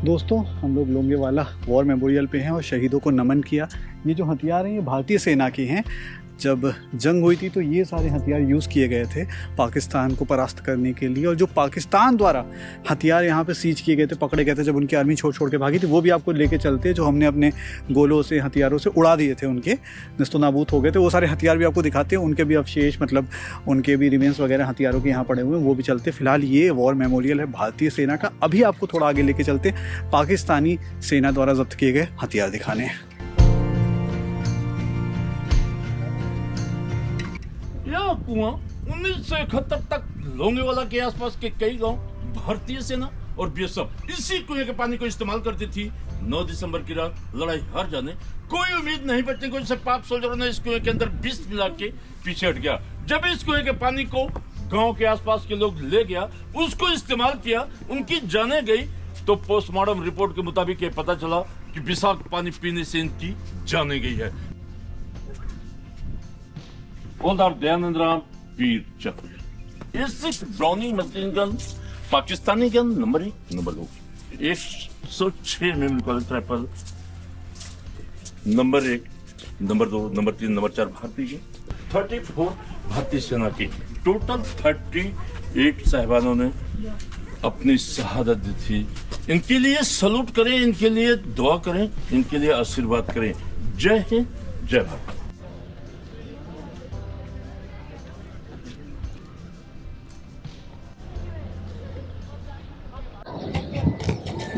दोस्तों हम लोग लोंगेवाला वॉर मेमोरियल पे हैं और शहीदों को नमन किया। ये जो हथियार हैं ये भारतीय सेना के हैं। जब जंग हुई थी तो ये सारे हथियार यूज़ किए गए थे पाकिस्तान को परास्त करने के लिए। और जो पाकिस्तान द्वारा हथियार यहाँ पे सीज किए गए थे, पकड़े गए थे, जब उनकी आर्मी छोड़ के भागी थी, वो भी आपको लेके चलते हैं। जो हमने अपने गोलों से, हथियारों से उड़ा दिए थे, उनके नस्तोनाबूत हो गए थे, वो सारे हथियार भी आपको दिखाते हैं। उनके भी अवशेष, मतलब उनके भी रिमेंस वगैरह हथियारों के यहाँ पड़े हुए हैं, वो भी चलते। फिलहाल ये वॉर मेमोरियल है भारतीय सेना का। अभी आपको थोड़ा आगे लेके चलते पाकिस्तानी सेना द्वारा जब्त किए गए हथियार दिखाने। यह कुआं 1971 तक लोंगेवाला के आसपास के कई गांव भारतीय सेना और बीएसएफ इसी कुएं के पानी को इस्तेमाल करती थी। 9 दिसंबर की रात लड़ाई हार जाने, कोई उम्मीद नहीं बचने को, इससे पाक सोल्जरों ने इस कुएं के अंदर विष मिला के पीछे हट गया। जब इस कुएं के पानी को गांव के आसपास के लोग ले गया, उसको इस्तेमाल किया, उनकी जाने गई, तो पोस्टमार्टम रिपोर्ट के मुताबिक ये पता चला कि विषाक्त पानी पीने से इनकी जाने गई है। ओल्डार दयानंद राम वीर चक्र। इस browning machine gun Pakistani gun number 1, number 2, 106 मिमी rifle number 1, number 2, number 3, number 4 भारतीय की, 34 भारतीय सेना की। टोटल 38 साहिबानों ने अपनी शहादत दी थी। इनके लिए सलूट करें, इनके लिए दुआ करें, इनके लिए आशीर्वाद करें। जय हिंद, जय भारत।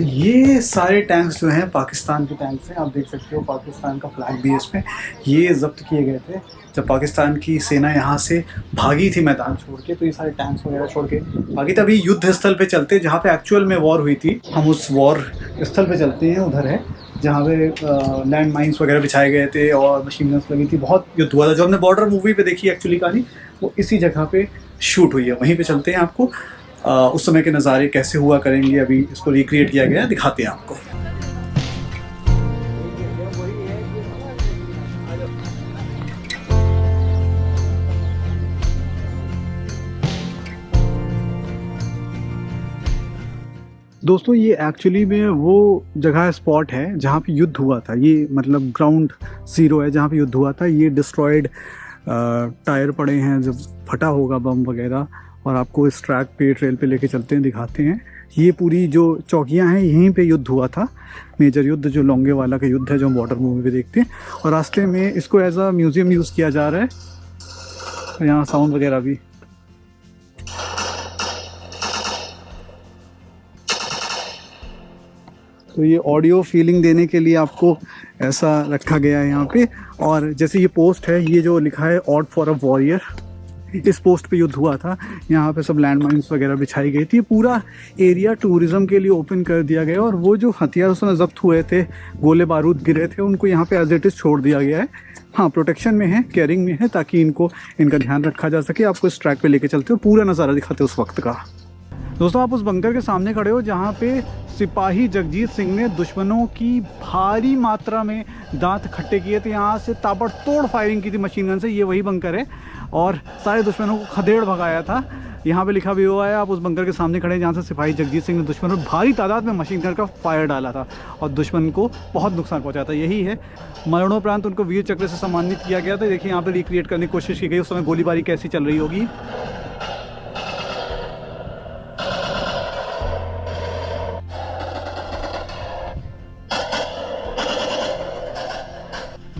ये सारे टैंक्स जो हैं पाकिस्तान के टैंक्स हैं। आप देख सकते हो पाकिस्तान का फ्लैग भी है इसमें। ये जब्त किए गए थे जब पाकिस्तान की सेना यहाँ से भागी थी मैदान छोड़ के, तो ये सारे टैंक्स वगैरह छोड़ के भागी। तभी युद्ध स्थल पे चलते जहाँ पे एक्चुअल में वॉर हुई थी, हम उस वॉर स्थल पे चलते हैं। उधर है जहाँ पे लैंड माइन्स वगैरह बिछाए गए थे और मशीन गन्स लगी थी, बहुत युद्ध हुआ था। जो हमने बॉर्डर मूवी पे देखी एक्चुअली कहानी, वो इसी जगह पे शूट हुई है। वहीं पे चलते हैं, आपको उस समय के नज़ारे कैसे हुआ करेंगे, अभी इसको रिक्रिएट किया गया है, दिखाते हैं आपको। दोस्तों ये एक्चुअली में वो जगह स्पॉट है जहाँ पे युद्ध हुआ था। ये मतलब ग्राउंड ज़ीरो है जहाँ पे युद्ध हुआ था। ये डिस्ट्रॉयड टायर पड़े हैं, जब फटा होगा बम वगैरह, और आपको इस ट्रैक पे ट्रेल पे लेके चलते हैं, दिखाते हैं। ये पूरी जो चौकियाँ हैं यहीं पे युद्ध हुआ था, मेजर युद्ध जो लोंगेवाला का युद्ध है जो हम बॉर्डर मूवी पे देखते हैं। और रास्ते में इसको एज अ म्यूज़ियम यूज़ किया जा रहा है। यहाँ साउंड वगैरह भी। तो ये ऑडियो फीलिंग देने के लिए आपको ऐसा रखा गया है यहाँ पे। और जैसे ये पोस्ट है, ये जो लिखा है ऑड फॉर अ वॉरियर, इस पोस्ट पे युद्ध हुआ था। यहाँ पे सब लैंड माइन्स वगैरह बिछाई गई थी। पूरा एरिया टूरिज्म के लिए ओपन कर दिया गया, और वो जो हथियार उस समय जब्त हुए थे, गोले बारूद गिरे थे, उनको यहाँ पे एज इट इज़ छोड़ दिया गया है। हाँ, प्रोटेक्शन में है, केयरिंग में है, ताकि इनका ध्यान रखा जा सके। आपको इस ट्रैक पे लेके चलते हो, पूरा नज़ारा दिखाते हो उस वक्त का। दोस्तों आप उस बंकर के सामने खड़े हो जहाँ पे सिपाही जगजीत सिंह ने दुश्मनों की भारी मात्रा में दांत खट्टे किए थे। यहाँ से ताबड़तोड़ फायरिंग की थी मशीन गन से। ये वही बंकर है, और सारे दुश्मनों को खदेड़ भगाया था। यहाँ पे लिखा भी हुआ है, आप उस बंकर के सामने खड़े हैं जहाँ से सिपाही जगजीत सिंह ने दुश्मनों पर भारी तादाद में मशीन गन का फायर डाला था और दुश्मन को बहुत नुकसान पहुँचा था। यही है, मरणोपरांत उनको वीर चक्र से सम्मानित किया गया था। देखिए यहाँ पर रिक्रिएट करने की कोशिश की गई, उस समय गोलीबारी कैसी चल रही होगी।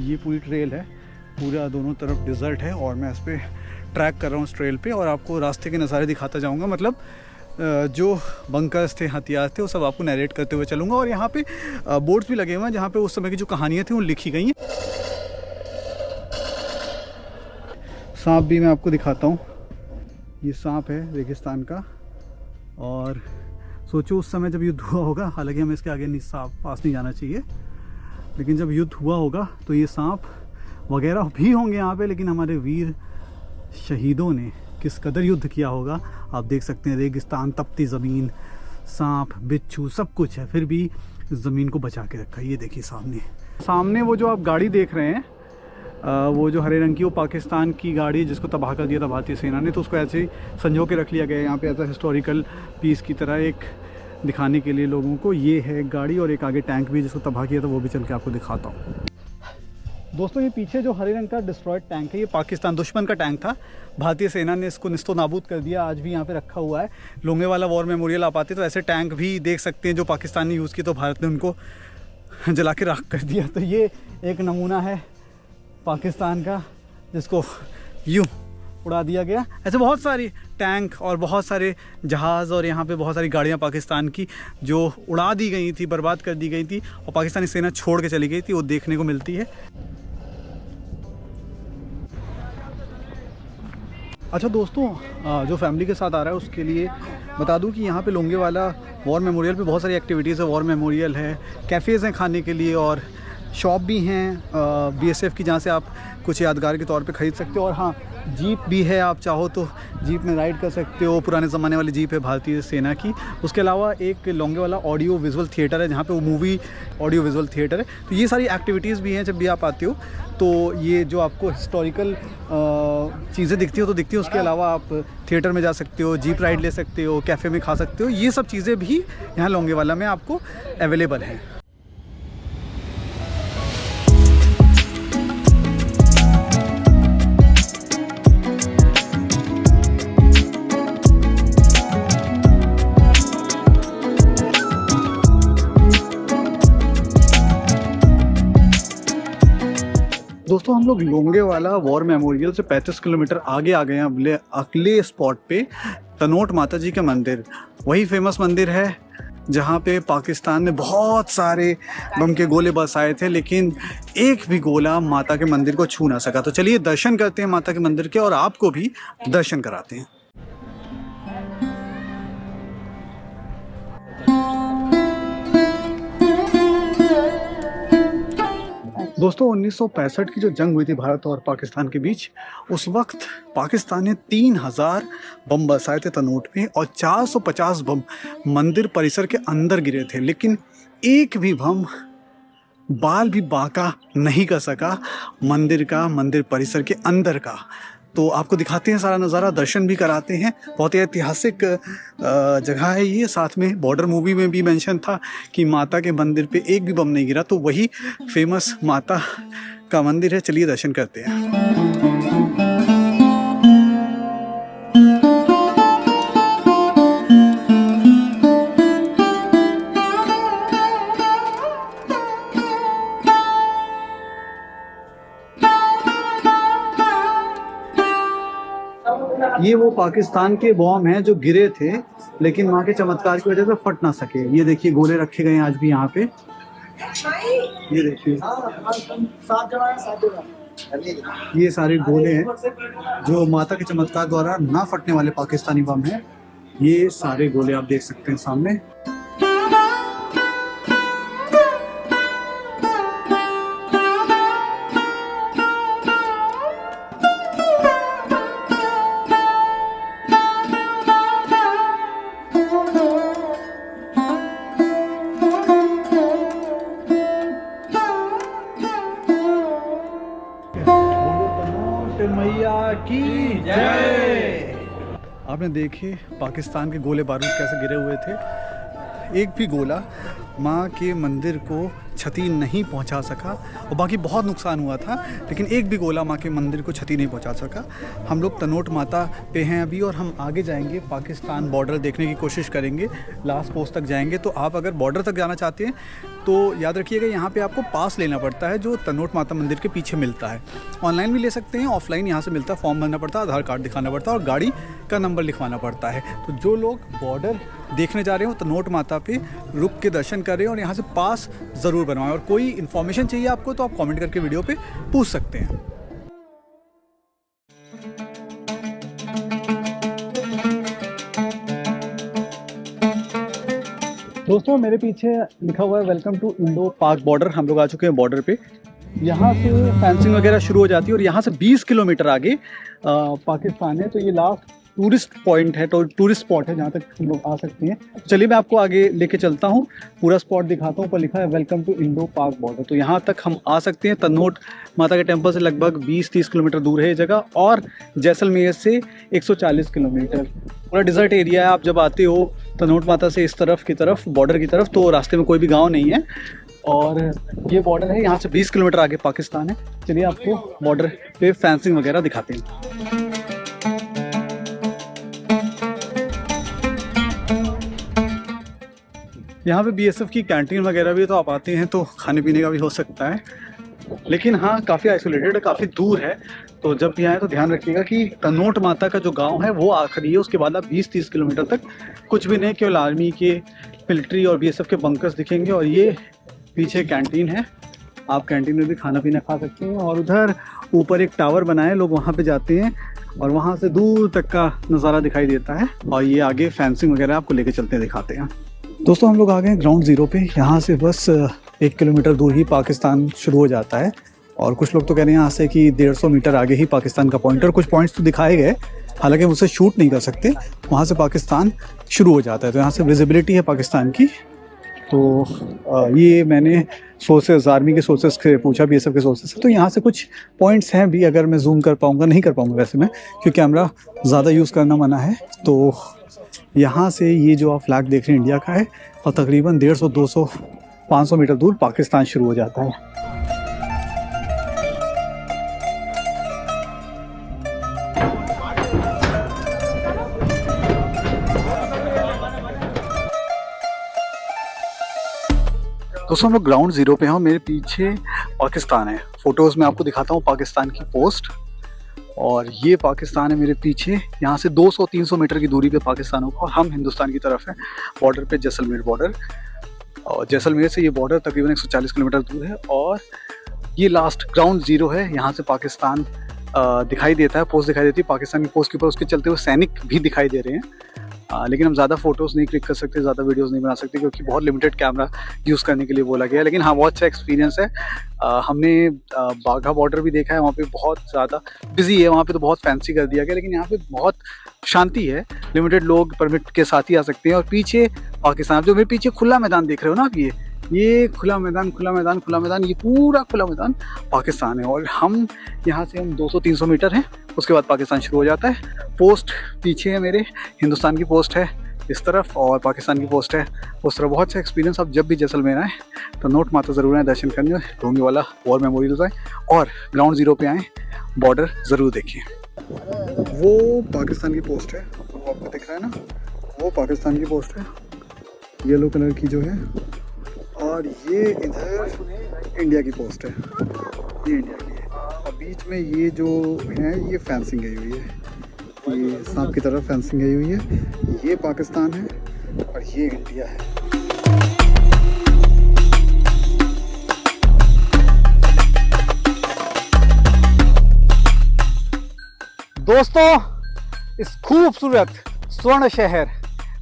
ये पूरी ट्रेल है, पूरा दोनों तरफ डिज़र्ट है, और मैं इस पर ट्रैक कर रहा हूँ इस ट्रेल पे, और आपको रास्ते के नज़ारे दिखाता जाऊँगा। मतलब जो बंकर्स थे, हथियार थे, वो सब आपको नरेट करते हुए चलूँगा। और यहाँ पे बोर्ड्स भी लगे हुए हैं जहाँ पे उस समय की जो कहानियाँ थी वो लिखी गई हैं। सांप भी मैं आपको दिखाता हूँ। ये सांप है रेगिस्तान का, और सोचो उस समय जब युद्ध हुआ होगा, हालांकि हमें इसके आगे पास नहीं जाना चाहिए, लेकिन जब युद्ध हुआ होगा तो ये सांप वगैरह भी होंगे यहाँ पे। लेकिन हमारे वीर शहीदों ने किस कदर युद्ध किया होगा आप देख सकते हैं। रेगिस्तान, तपती ज़मीन, सांप, बिच्छू, सब कुछ है, फिर भी ज़मीन को बचा के रखा है। ये देखिए सामने वो जो आप गाड़ी देख रहे हैं, वो जो हरे रंग की, वो पाकिस्तान की गाड़ी जिसको तबाह कर दिया था भारतीय सेना ने। तो उसको ऐसे ही संजो के रख लिया गया है यहाँ पे एज अ हिस्टोरिकल पीस की तरह, एक दिखाने के लिए लोगों को। ये है एक गाड़ी, और एक आगे टैंक भी जिसको तबाह किया था, वो भी चल के आपको दिखाता हूँ। दोस्तों ये पीछे जो हरे रंग का डिस्ट्रॉयड टैंक है, ये पाकिस्तान दुश्मन का टैंक था। भारतीय सेना ने इसको निस्तो नाबूद कर दिया, आज भी यहाँ पे रखा हुआ है। लोंगेवाला वॉर मेमोरियल आप आते तो ऐसे टैंक भी देख सकते हैं जो पाकिस्तान ने यूज़ किए, तो भारत ने उनको जला के राख कर दिया। तो ये एक नमूना है पाकिस्तान का, जिसको यूँ उड़ा दिया गया। ऐसे बहुत सारी टैंक और बहुत सारे जहाज़ और यहाँ पे बहुत सारी गाड़ियाँ पाकिस्तान की जो उड़ा दी गई थी, बर्बाद कर दी गई थी, और पाकिस्तानी सेना छोड़ के चली गई थी, वो देखने को मिलती है। अच्छा दोस्तों, जो फैमिली के साथ आ रहा है उसके लिए बता दूं कि यहाँ पे लोंगेवाला वॉर मेमोरियल पे बहुत सारी एक्टिविटीज़ है। वॉर मेमोरियल है, कैफ़ेज़ हैं खाने के लिए, और शॉप भी हैं BSF की, जहाँ से आप कुछ यादगार के तौर पे ख़रीद सकते हो। और हाँ, जीप भी है, आप चाहो तो जीप में राइड कर सकते हो। पुराने ज़माने वाली जीप है भारतीय सेना की। उसके अलावा एक लोंगेवाला ऑडियो विजुअल थिएटर है, जहाँ पे वो मूवी ऑडियो विजुअल थिएटर है। तो ये सारी एक्टिविटीज़ भी हैं जब भी आप आते हो। तो ये जो आपको हिस्टोरिकल चीज़ें दिखती हो तो दिखती हो, उसके अलावा आप थिएटर में जा सकते हो, जीप राइड ले सकते हो, कैफ़े में खा सकते हो। ये सब चीज़ें भी यहाँ लोंगेवाला में आपको अवेलेबल हैं। दोस्तों हम लोग लोंगेवाला वॉर मेमोरियल से 35 किलोमीटर आगे आ गए हैं अगले स्पॉट पे, तनोट माता जी का मंदिर। वही फेमस मंदिर है जहाँ पे पाकिस्तान ने बहुत सारे बम के गोले बरसाए थे, लेकिन एक भी गोला माता के मंदिर को छू ना सका। तो चलिए दर्शन करते हैं माता के मंदिर के और आपको भी दर्शन कराते हैं। दोस्तों 1965 की जो जंग हुई थी भारत और पाकिस्तान के बीच, उस वक्त पाकिस्तान ने 3000 बम बरसाए थे तनोट में और 450 बम मंदिर परिसर के अंदर गिरे थे, लेकिन एक भी बम बाल भी बांका नहीं कर सका मंदिर परिसर के अंदर का। तो आपको दिखाते हैं सारा नज़ारा, दर्शन भी कराते हैं। बहुत ही ऐतिहासिक जगह है ये। साथ में बॉर्डर मूवी में भी मेंशन था कि माता के मंदिर पे एक भी बम नहीं गिरा, तो वही फेमस माता का मंदिर है। चलिए दर्शन करते हैं। ये वो पाकिस्तान के बॉम्ब हैं जो गिरे थे, लेकिन वहाँ के चमत्कार की वजह से फट ना सके। ये देखिए गोले रखे गए हैं आज भी यहाँ पे। ये देखिए ये सारे गोले हैं जो माता के चमत्कार द्वारा ना फटने वाले पाकिस्तानी बम हैं। ये सारे गोले आप देख सकते हैं सामने। मैया की जय। आपने देखे पाकिस्तान के गोले बारूद कैसे गिरे हुए थे। एक भी गोला माँ के मंदिर को क्षति नहीं पहुंचा सका और बाकी बहुत नुकसान हुआ था, लेकिन एक भी गोला माँ के मंदिर को क्षति नहीं पहुंचा सका। हम लोग तनोट माता पे हैं अभी और हम आगे जाएंगे, पाकिस्तान बॉर्डर देखने की कोशिश करेंगे, लास्ट पोस्ट तक जाएंगे। तो आप अगर बॉर्डर तक जाना चाहते हैं तो याद रखिएगा यहाँ पे आपको पास लेना पड़ता है जो तनोट माता मंदिर के पीछे मिलता है। ऑनलाइन भी ले सकते हैं, ऑफलाइन यहाँ से मिलता है, फॉर्म भरना पड़ता है, आधार कार्ड दिखाना पड़ता है और गाड़ी का नंबर लिखवाना पड़ता है। तो जो लोग बॉर्डर देखने जा रहे हो तनोट माता पे रुक के दर्शन करें और यहाँ से पास ज़रूर बनवाएं। और कोई इन्फॉर्मेशन चाहिए आपको तो आप कमेंट करके वीडियो पे पूछ सकते हैं। दोस्तों मेरे पीछे लिखा हुआ है वेलकम टू इंडो पाक बॉर्डर। हम लोग आ चुके हैं बॉर्डर पे। यहाँ से फेंसिंग वगैरह शुरू हो जाती है और यहाँ से 20 किलोमीटर आगे पाकिस्तान है। तो ये लास्ट टूरिस्ट पॉइंट है, तो टूरिस्ट स्पॉट है जहाँ तक हम लोग आ सकते हैं। चलिए मैं आपको आगे लेके चलता हूँ, पूरा स्पॉट दिखाता हूँ। पर लिखा है वेलकम टू इंडो पाक बॉर्डर, तो यहाँ तक हम आ सकते हैं। तनोट माता के टेम्पल से लगभग 20-30 किलोमीटर दूर है ये जगह और जैसलमेर से 140 किलोमीटर। पूरा डिजर्ट एरिया है। आप जब आते हो तनोट माता से इस तरफ की तरफ बॉर्डर की तरफ तो रास्ते में कोई भी गाँव नहीं है और ये बॉर्डर है। यहाँ से 20 किलोमीटर आगे पाकिस्तान है। चलिए आपको बॉर्डर पे फेंसिंग वगैरह दिखाते हैं। यहाँ पे बीएसएफ की कैंटीन वगैरह भी है, तो आप आते हैं तो खाने पीने का भी हो सकता है, लेकिन हाँ काफ़ी आइसोलेटेड है, काफ़ी दूर है। तो जब भी आए तो ध्यान रखिएगा कि तनोट माता का जो गांव है वो आखिरी है, उसके बाद आप 20-30 किलोमीटर तक कुछ भी नहीं, केवल आर्मी के, मिलिट्री और बीएसएफ के बंकर्स दिखेंगे। और ये पीछे कैंटीन है, आप कैंटीन में भी खाना पीना खा सकते हैं। और उधर ऊपर एक टावर बना है, लोग वहाँ पे जाते हैं और वहाँ से दूर तक का नज़ारा दिखाई देता है। और ये आगे फेंसिंग वगैरह आपको लेके चलते दिखाते हैं। दोस्तों हम लोग आ गए हैं ग्राउंड ज़ीरो पे। यहाँ से बस 1 किलोमीटर दूर ही पाकिस्तान शुरू हो जाता है और कुछ लोग तो कह रहे हैं यहाँ से कि 150 मीटर आगे ही पाकिस्तान का पॉइंट। और कुछ पॉइंट्स तो दिखाए गए, हालांकि हम उसे शूट नहीं कर सकते, वहाँ से पाकिस्तान शुरू हो जाता है। तो यहाँ से विजिबिलिटी है पाकिस्तान की। तो ये मैंने सोर्सेज, आर्मी के सोर्सेज से पूछा, बीएसएफ के सोर्सेज से। तो यहाँ से कुछ पॉइंट्स हैं भी, अगर मैं जूम कर पाऊँगा, नहीं कर पाऊँगा वैसे मैं, क्योंकि कैमरा ज़्यादा यूज़ करना मना है। तो यहाँ से ये जो आप फ्लैग देख रहे हैं इंडिया का है और तकरीबन 150, 200, 500 मीटर दूर पाकिस्तान शुरू हो जाता है। दोस्तों हम लोग ग्राउंड ज़ीरो पे हैं और मेरे पीछे पाकिस्तान है। फोटोज़ में आपको दिखाता हूँ पाकिस्तान की पोस्ट। और ये पाकिस्तान है मेरे पीछे। यहाँ से 200-300 मीटर की दूरी पे पाकिस्तान होगा और हम हिंदुस्तान की तरफ है, बॉर्डर पे जैसलमेर बॉर्डर। और जैसलमेर से ये बॉर्डर तकरीबन 140 किलोमीटर दूर है और ये लास्ट ग्राउंड जीरो है। यहाँ से पाकिस्तान दिखाई देता है, पोस्ट दिखाई देती है, पाकिस्तान की पोस्ट के ऊपर उसके चलते हुए सैनिक भी दिखाई दे रहे हैं। लेकिन हम ज़्यादा फोटोज़ नहीं क्लिक कर सकते, ज़्यादा वीडियोज़ नहीं बना सकते क्योंकि बहुत लिमिटेड कैमरा यूज़ करने के लिए बोला गया है। लेकिन हाँ, बहुत अच्छा एक्सपीरियंस है। हमने बाघा बॉर्डर भी देखा है, वहाँ पे बहुत ज़्यादा बिजी है, वहाँ पे तो बहुत फैंसी कर दिया गया, लेकिन यहाँ पे बहुत शांति है, लिमिटेड लोग परमिट के साथ ही आ सकते हैं। और पीछे पाकिस्तान, जो मेरे पीछे खुला मैदान देख रहे हो ना आप, ये खुला मैदान, ये पूरा खुला मैदान पाकिस्तान है। और हम यहाँ से 200-300 मीटर हैं, उसके बाद पाकिस्तान शुरू हो जाता है। पोस्ट पीछे है मेरे, हिंदुस्तान की पोस्ट है इस तरफ और पाकिस्तान की पोस्ट है उस तरफ। बहुत अच्छा एक्सपीरियंस। आप जब भी जैसलमेर आए तो नोट माता ज़रूर आए दर्शन करने, लोंगेवाला वॉर मेमोरियल्स आए और ग्राउंड ज़ीरो पे आएँ, बॉर्डर ज़रूर देखिए। वो पाकिस्तान की पोस्ट है, वो आपको दिख रहा है ना, वो पाकिस्तान की पोस्ट है, येलो कलर की जो है। और ये इधर इंडिया की पोस्ट है, ये इंडिया की है। और बीच में ये जो है ये फेंसिंग गई हुई है, ये सांप की तरफ फेंसिंग गई हुई है। ये पाकिस्तान है और ये इंडिया है। दोस्तों, इस खूबसूरत स्वर्ण शहर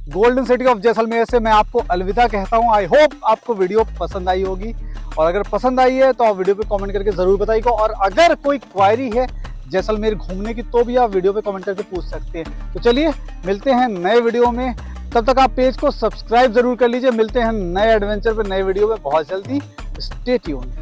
गोल्डन सिटी ऑफ जैसलमेर से मैं आपको अलविदा कहता हूं। आई होप आपको वीडियो पसंद आई होगी और अगर पसंद आई है तो आप वीडियो पे कमेंट करके ज़रूर बताइएगा। और अगर कोई क्वायरी है जैसलमेर घूमने की तो भी आप वीडियो पे कमेंट करके पूछ सकते हैं। तो चलिए मिलते हैं नए वीडियो में, तब तक आप पेज को सब्सक्राइब ज़रूर कर लीजिए। मिलते हैं नए एडवेंचर पे, नए वीडियो में बहुत जल्दी। Stay tuned.